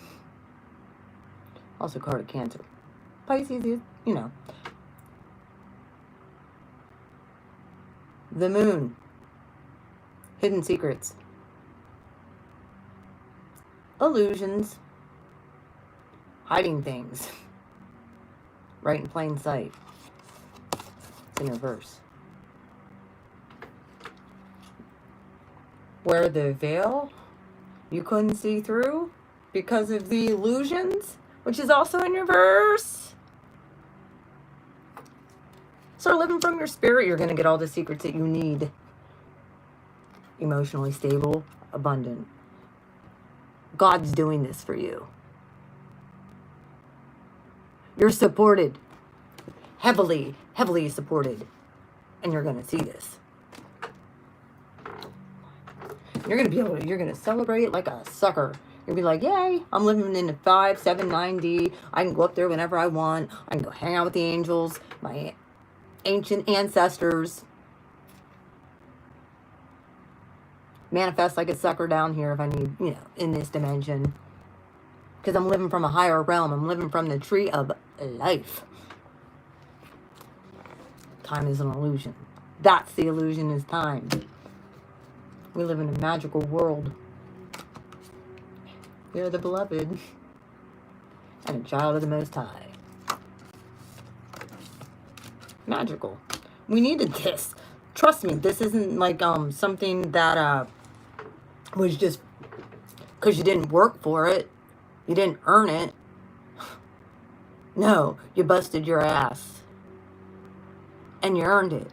Also card of Cancer. Pisces is, you know. The Moon. Hidden secrets. Illusions. Hiding things. Right in plain sight. It's in reverse. Where the veil you couldn't see through because of the illusions, which is also in reverse. Start living from your spirit. You're going to get all the secrets that you need. Emotionally stable, abundant. God's doing this for you. You're supported. Heavily, heavily supported. And you're going to see this. You're going to be able to, you're going to celebrate like a sucker. You'll be like, yay, I'm living in the 5, 7, 9D. I can go up there whenever I want. I can go hang out with the angels, my ancient ancestors. Manifest like a sucker down here if I need, you know, in this dimension. Because I'm living from a higher realm. I'm living from the tree of life. Time is an illusion. That's the illusion, is time. We live in a magical world. We are the beloved and a child of the Most High. Magical. We needed this. Trust me, this isn't like something that was just because you didn't work for it. You didn't earn it. No, you busted your ass. And you earned it.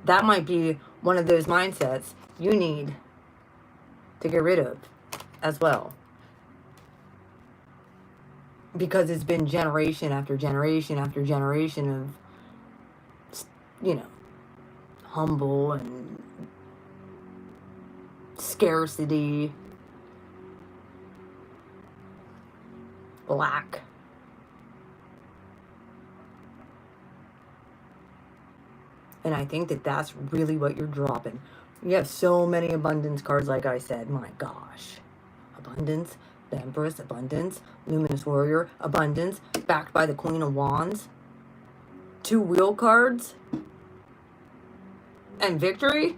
That might be one of those mindsets you need to get rid of as well. Because it's been generation after generation after generation of, you know, humble and scarcity, lack. And I think that that's really what you're dropping. You have so many abundance cards, like I said. My gosh. Abundance, the Empress, abundance, Luminous Warrior, abundance, backed by the Queen of Wands. 2 wheel cards. And victory.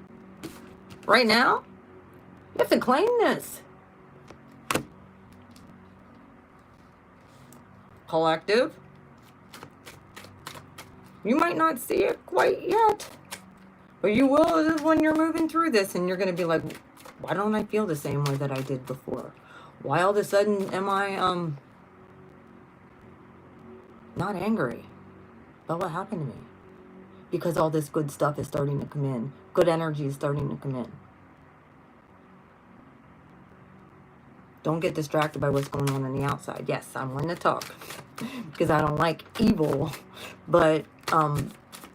Right now. You have to claim this. Collective. You might not see it quite yet, but you will when you're moving through this, and you're going to be like, why don't I feel the same way that I did before? Why all of a sudden am I not angry about what happened to me? Because all this good stuff is starting to come in. Good energy is starting to come in. Don't get distracted by what's going on the outside. Yes, I'm one to talk because I don't like evil, but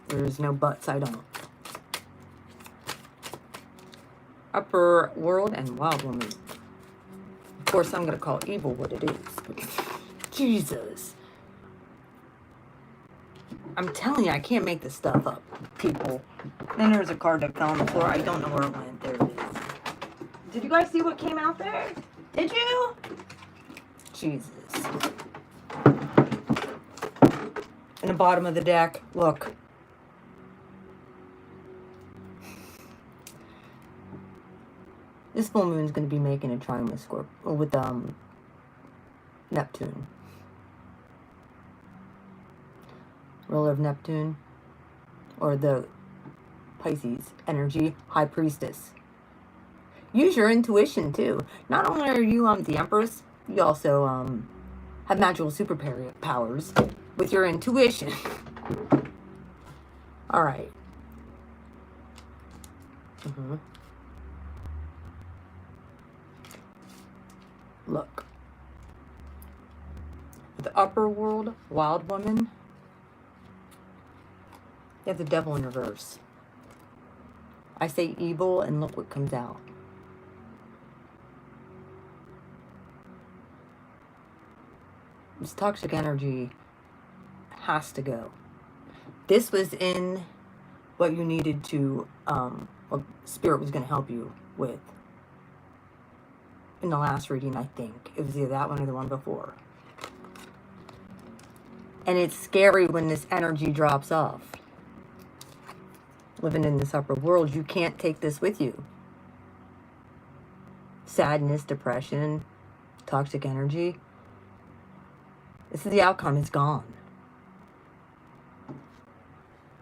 there's no buts. I don't. Upper world and wild woman. Of course, I'm going to call evil what it is. Jesus. I'm telling you, I can't make this stuff up, people. Then there's a card that fell on the floor. I don't know where it went. There it is. Did you guys see what came out there? Did you? Jesus. In the bottom of the deck, look. This full moon is going to be making a trine with Neptune. Ruler of Neptune, or the Pisces energy, High Priestess. Use your intuition too. Not only are you the Empress, you also have magical superpowers with your intuition. All right. Look. The upper world, wild woman. You have the devil in reverse. I say evil, and look what comes out. This toxic energy has to go. This was in what you needed to, what Spirit was going to help you with. In the last reading, I think. It was either that one or the one before. And it's scary when this energy drops off. Living in this upper world, you can't take this with you. Sadness, depression, toxic energy. This is the outcome. It's gone.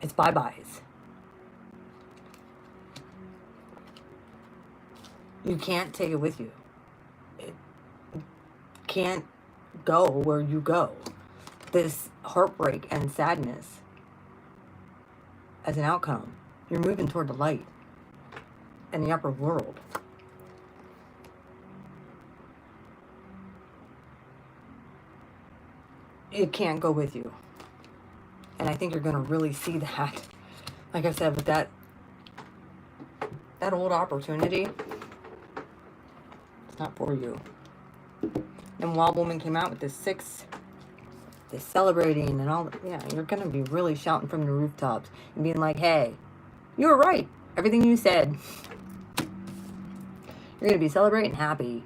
It's bye-byes. You can't take it with you. It can't go where you go. This heartbreak and sadness as an outcome. You're moving toward the light and the upper world. It can't go with you. And I think you're going to really see that. Like I said, with that old opportunity, it's not for you. And Wild Woman came out with this 6, this celebrating and all. Yeah, you're going to be really shouting from the rooftops and being like, hey, you were right. Everything you said. You're going to be celebrating happy.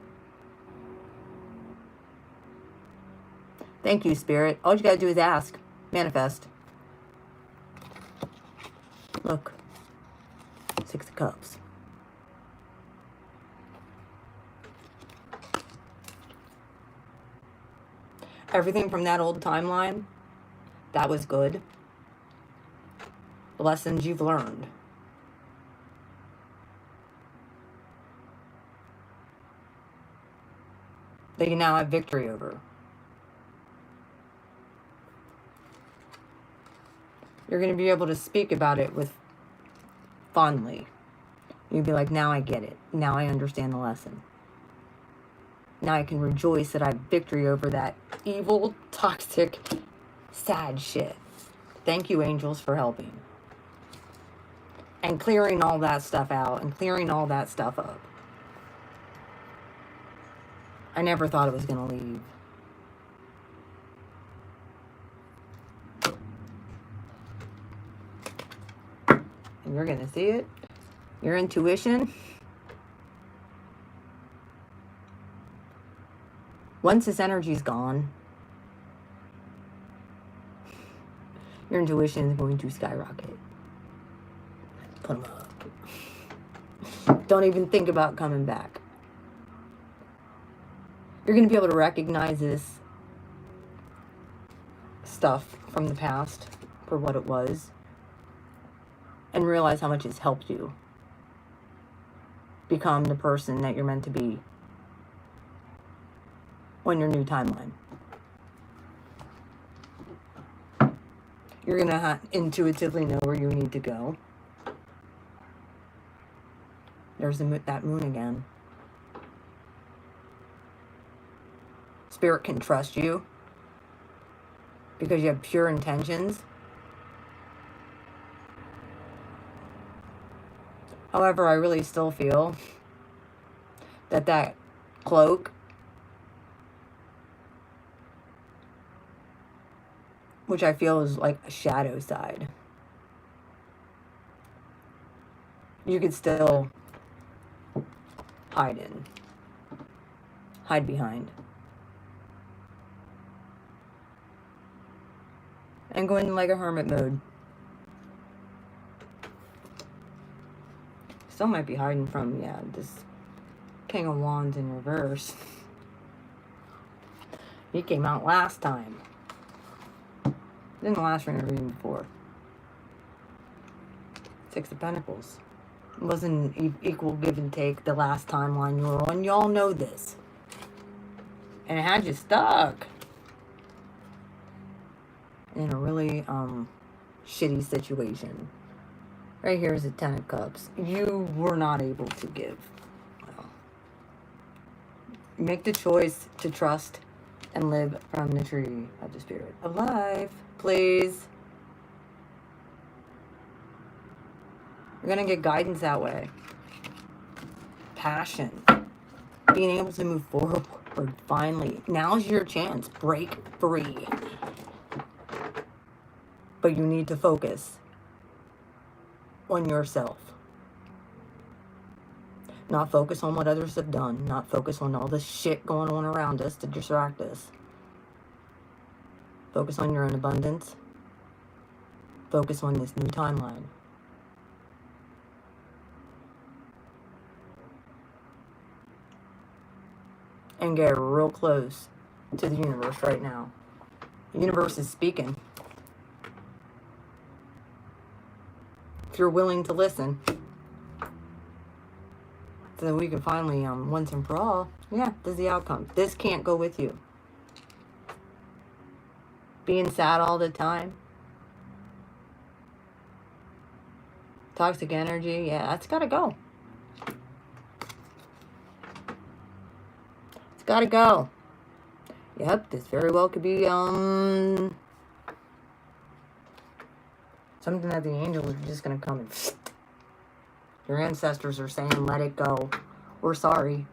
Thank you, Spirit. All you got to do is ask. Manifest. Look. 6 of Cups. Everything from that old timeline, that was good. The lessons you've learned. That you now have victory over. You're going to be able to speak about it with fondly. You'll be like, now I get it. Now I understand the lesson. Now I can rejoice that I have victory over that evil, toxic, sad shit. Thank you, angels, for helping. And clearing all that stuff out and clearing all that stuff up. I never thought it was going to leave. And you're going to see it. Your intuition. Once this energy's gone, your intuition is going to skyrocket. Put them up. Don't even think about coming back. You're going to be able to recognize this stuff from the past for what it was and realize how much it's helped you become the person that you're meant to be on your new timeline. You're going to intuitively know where you need to go. there's that moon again. Spirit can trust you because you have pure intentions. However, I really still feel that cloak, which I feel is like a shadow side, you could still hide behind. And go into like a hermit mode. Still might be hiding from, yeah, this King of Wands in reverse. He came out last time. Didn't the last reading, reading before. Six of Pentacles. It wasn't equal give and take the last timeline you were on. Y'all know this. And it had you stuck in a really shitty situation. Right here is the Ten of Cups. You were not able to give. Well, make the choice to trust and live from the tree of the spirit of life. Please. You're going to get guidance that way. Passion. Being able to move forward. Finally. Now's your chance. Break free. But you need to focus on yourself. Not focus on what others have done. Not focus on all this shit going on around us to distract us. Focus on your own abundance. Focus on this new timeline. And get real close to the universe right now. The universe is speaking. If you're willing to listen, so that we can finally, once and for all, yeah, this is the outcome. This can't go with you. Being sad all the time. Toxic energy, yeah, that's gotta go. It's gotta go. Yep, this very well could be, something that the angels are just going to come and... Your ancestors are saying, let it go. We're sorry.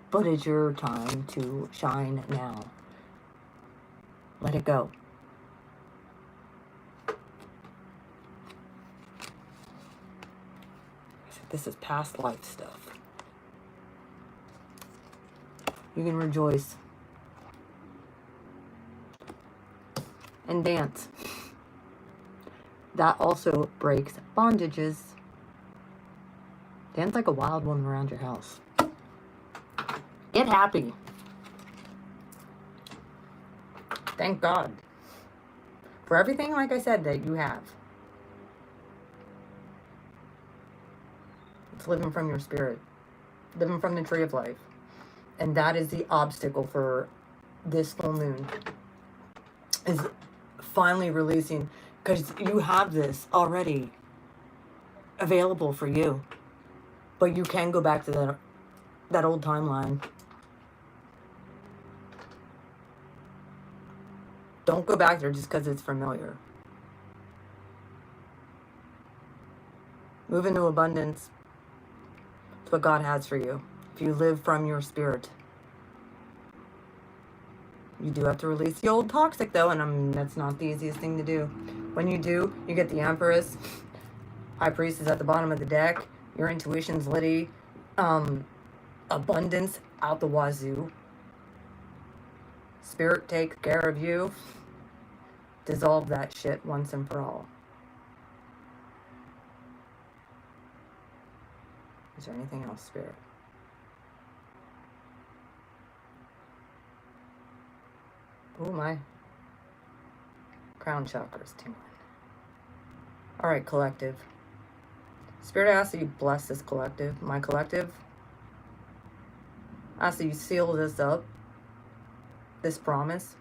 But it's your time to shine now. Let it go. This is past life stuff. You can rejoice. And dance. That also breaks bondages. Dance like a wild woman around your house. Get happy. Thank God for everything, like I said, that you have. It's living from your spirit. Living from the tree of life. And that is the obstacle for this full moon. Is finally releasing, because you have this already available for you, but you can go back to that old timeline. Don't go back there just because it's familiar. Move into abundance. It's what God has for you. If you live from your spirit. You do have to release the old toxic, though, and that's not the easiest thing to do. When you do, you get the Empress. High Priestess at the bottom of the deck. Your intuition's litty. Abundance out the wazoo. Spirit takes care of you. Dissolve that shit once and for all. Is there anything else, Spirit? Oh, my crown chakra is tingling. All right, collective. Spirit, I ask that you bless this collective, my collective. I ask that you seal this up, this promise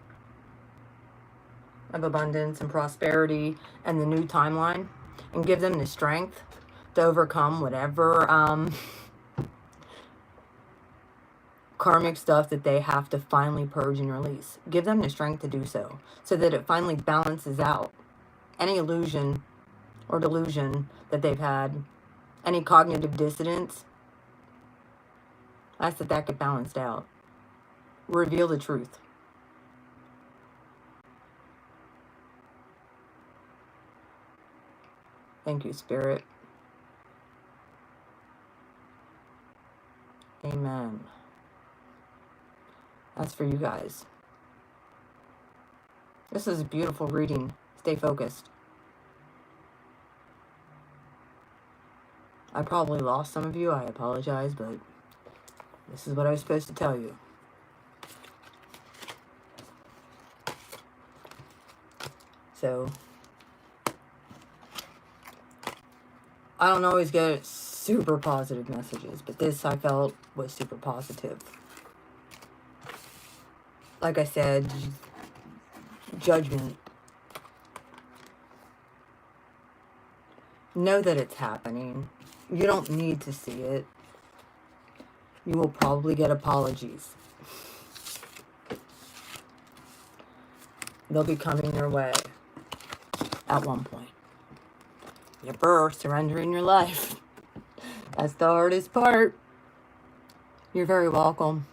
of abundance and prosperity and the new timeline, and give them the strength to overcome whatever karmic stuff that they have to finally purge and release. Give them the strength to do so that it finally balances out any illusion or delusion that they've had, any cognitive dissonance. Ask that get balanced out. Reveal the truth. Thank you, Spirit. Amen. That's for you guys. This is a beautiful reading. Stay focused. I probably lost some of you. I apologize, but this is what I was supposed to tell you. So, I don't always get super positive messages, but this I felt was super positive. Like I said, judgment. Know that it's happening. You don't need to see it. You will probably get apologies. They'll be coming your way at one point. Yep, surrendering your life. That's the hardest part. You're very welcome.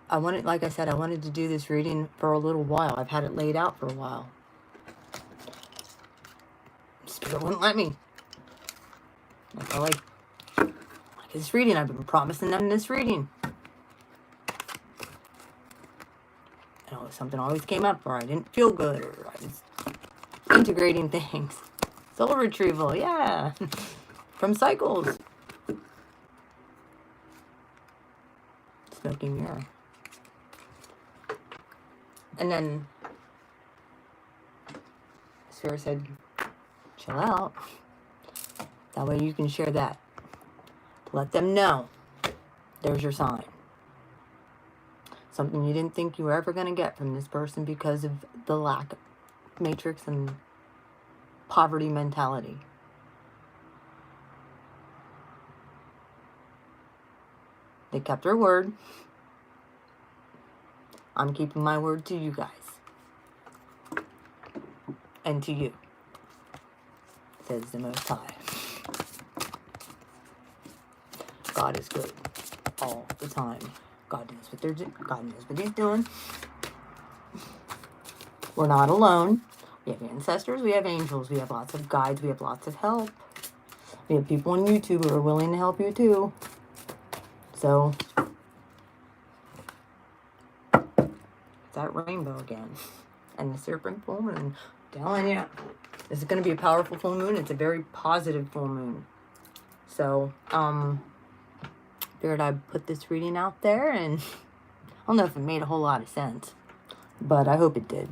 Like I said, I wanted to do this reading for a little while. I've had it laid out for a while. Spirit wouldn't let me. I felt like this reading, I've been promising them this reading. Something always came up, or I didn't feel good, or I was integrating things. Soul retrieval, yeah. From cycles. Smoking mirror. And then Spirit said, chill out. That way you can share that. Let them know. There's your sign. Something you didn't think you were ever going to get from this person because of the lack of matrix and poverty mentality. They kept their word. I'm keeping my word to you guys. And to you. Says the Most High. God is good. All the time. God knows what he's doing. We're not alone. We have ancestors, we have angels, we have lots of guides, we have lots of help. We have people on YouTube who are willing to help you too. So, it's that rainbow again. And the serpent full moon. I'm telling you, this is going to be a powerful full moon. It's a very positive full moon. So, figured I'd put this reading out there, and I don't know if it made a whole lot of sense, but I hope it did.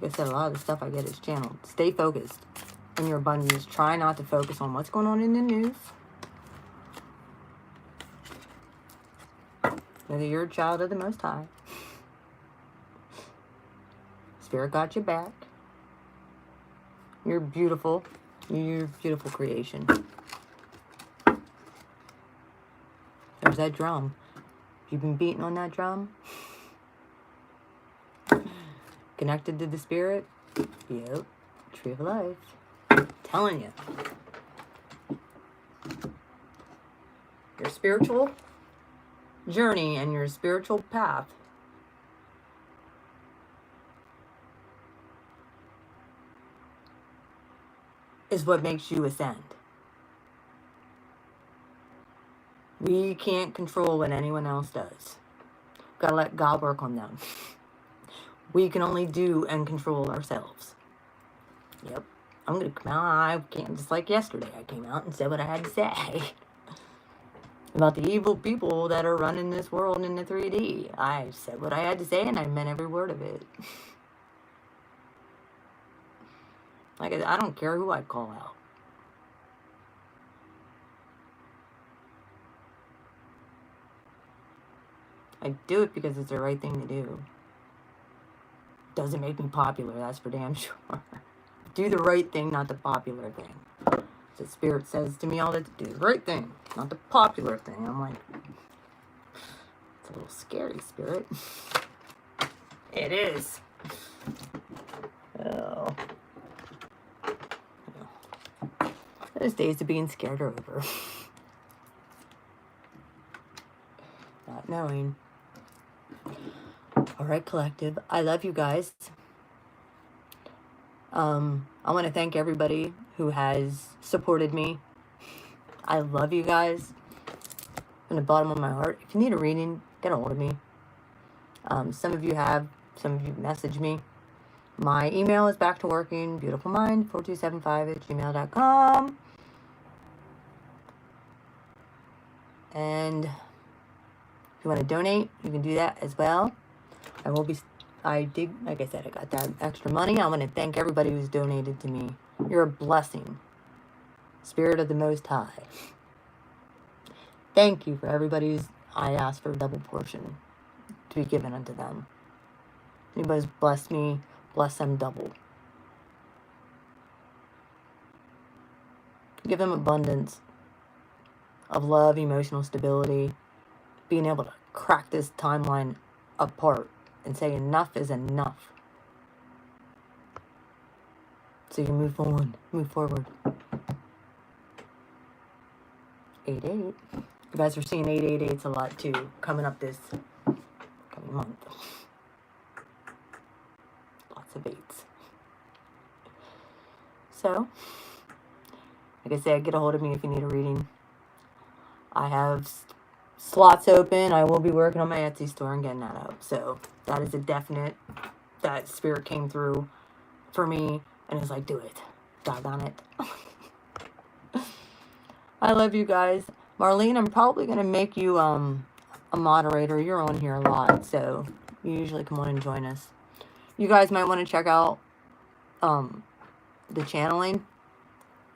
Like I said, a lot of the stuff I get is channeled. Stay focused in your abundance. Try not to focus on what's going on in the news. Whether you're a child of the Most High. Spirit got your back. You're beautiful. You're a beautiful creation. There's that drum. You've been beating on that drum? Connected to the Spirit? Yep. Tree of Life. I'm telling you. Your spiritual journey and your spiritual path is what makes you ascend. We can't control what anyone else does. Gotta let God work on them. We can only do and control ourselves. Yep. I'm gonna come out. I can't, just like yesterday, I came out and said what I had to say. About the evil people that are running this world in the 3D. I said what I had to say, and I meant every word of it. Like, I don't care who I call out. I do it because it's the right thing to do. Doesn't make me popular, that's for damn sure. Do the right thing, not the popular thing. The Spirit says to me all the time, do the right thing, not the popular thing. I'm like, it's a little scary, Spirit. It is. Oh. Those days of being scared are over. Not knowing. Alright, collective. I love you guys. I want to thank everybody who has supported me. I love you guys from the bottom of my heart. If you need a reading, get a hold of me. Some of you have, some of you message me. My email is backtoworking4275@gmail.com. And if you want to donate, you can do that as well. Like I said, I got that extra money. I want to thank everybody who's donated to me. You're a blessing. Spirit of the Most High. Thank you for everybody who's, I asked for a double portion to be given unto them. Anybody's blessed me, bless them double. Give them abundance of love, emotional stability, being able to crack this timeline apart and say enough is enough. So you can move forward. 88. You guys are seeing 888s a lot too, coming up this coming month. Lots of 8s. So, like I said, get a hold of me if you need a reading. I have slots open. I will be working on my Etsy store and getting that up. So that is a definite. That Spirit came through for me and is like, do it. Doggone it. I love you guys. Marlene, I'm probably going to make you a moderator. You're on here a lot, so you usually come on and join us. You guys might want to check out the channeling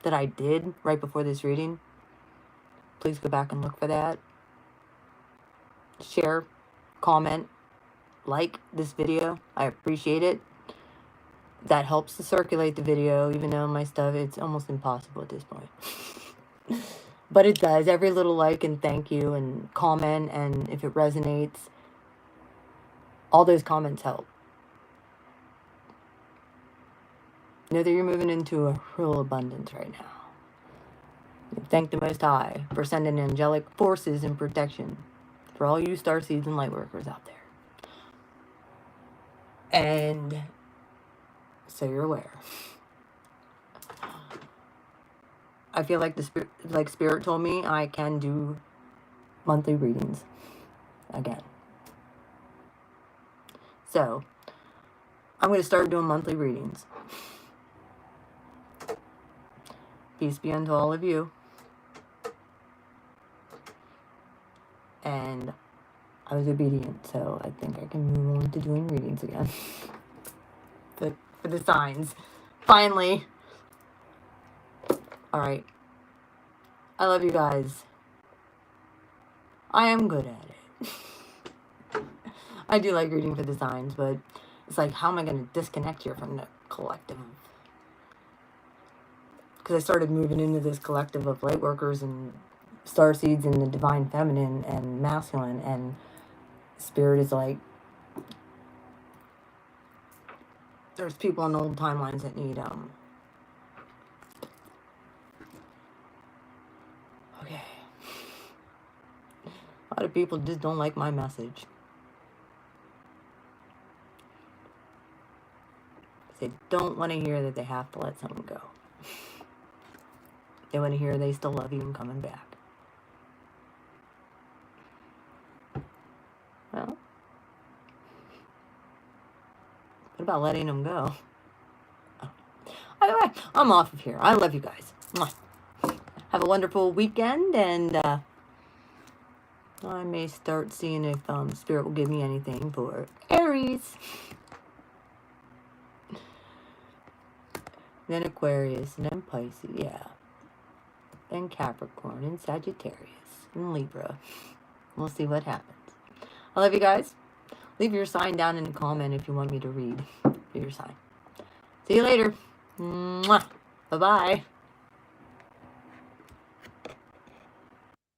that I did right before this reading. Please go back and look for that. Share, comment, like this video. I appreciate it. That helps to circulate the video, even though my stuff, it's almost impossible at this point. But it does. Every little like and thank you and comment, and if it resonates, all those comments help. Know that you're moving into a real abundance right now. Thank the Most High for sending angelic forces and protection for all you starseeds and light workers out there. And so you're aware. I feel like Spirit told me I can do monthly readings again. So I'm going to start doing monthly readings. Peace be unto all of you. And I was obedient, so I think I can move on to doing readings again. For the signs. Finally. Alright. I love you guys. I am good at it. I do like reading for the signs, but it's like, how am I going to disconnect here from the collective? Because I started moving into this collective of light workers and starseeds and the divine feminine and masculine, and Spirit is like, there's people on old timelines that need okay, a lot of people just don't like my message. They don't want to hear that they have to let someone go. They want to hear they still love you and coming back. Well, what about letting them go? Oh. By the way, I'm off of here. I love you guys. Mwah. Have a wonderful weekend, and I may start seeing if Spirit will give me anything for Aries. Then Aquarius, and then Pisces, yeah. Then Capricorn, and Sagittarius, and Libra. We'll see what happens. I love you guys. Leave your sign down in the comment if you want me to read your sign. See you later. Mwah. Bye-bye.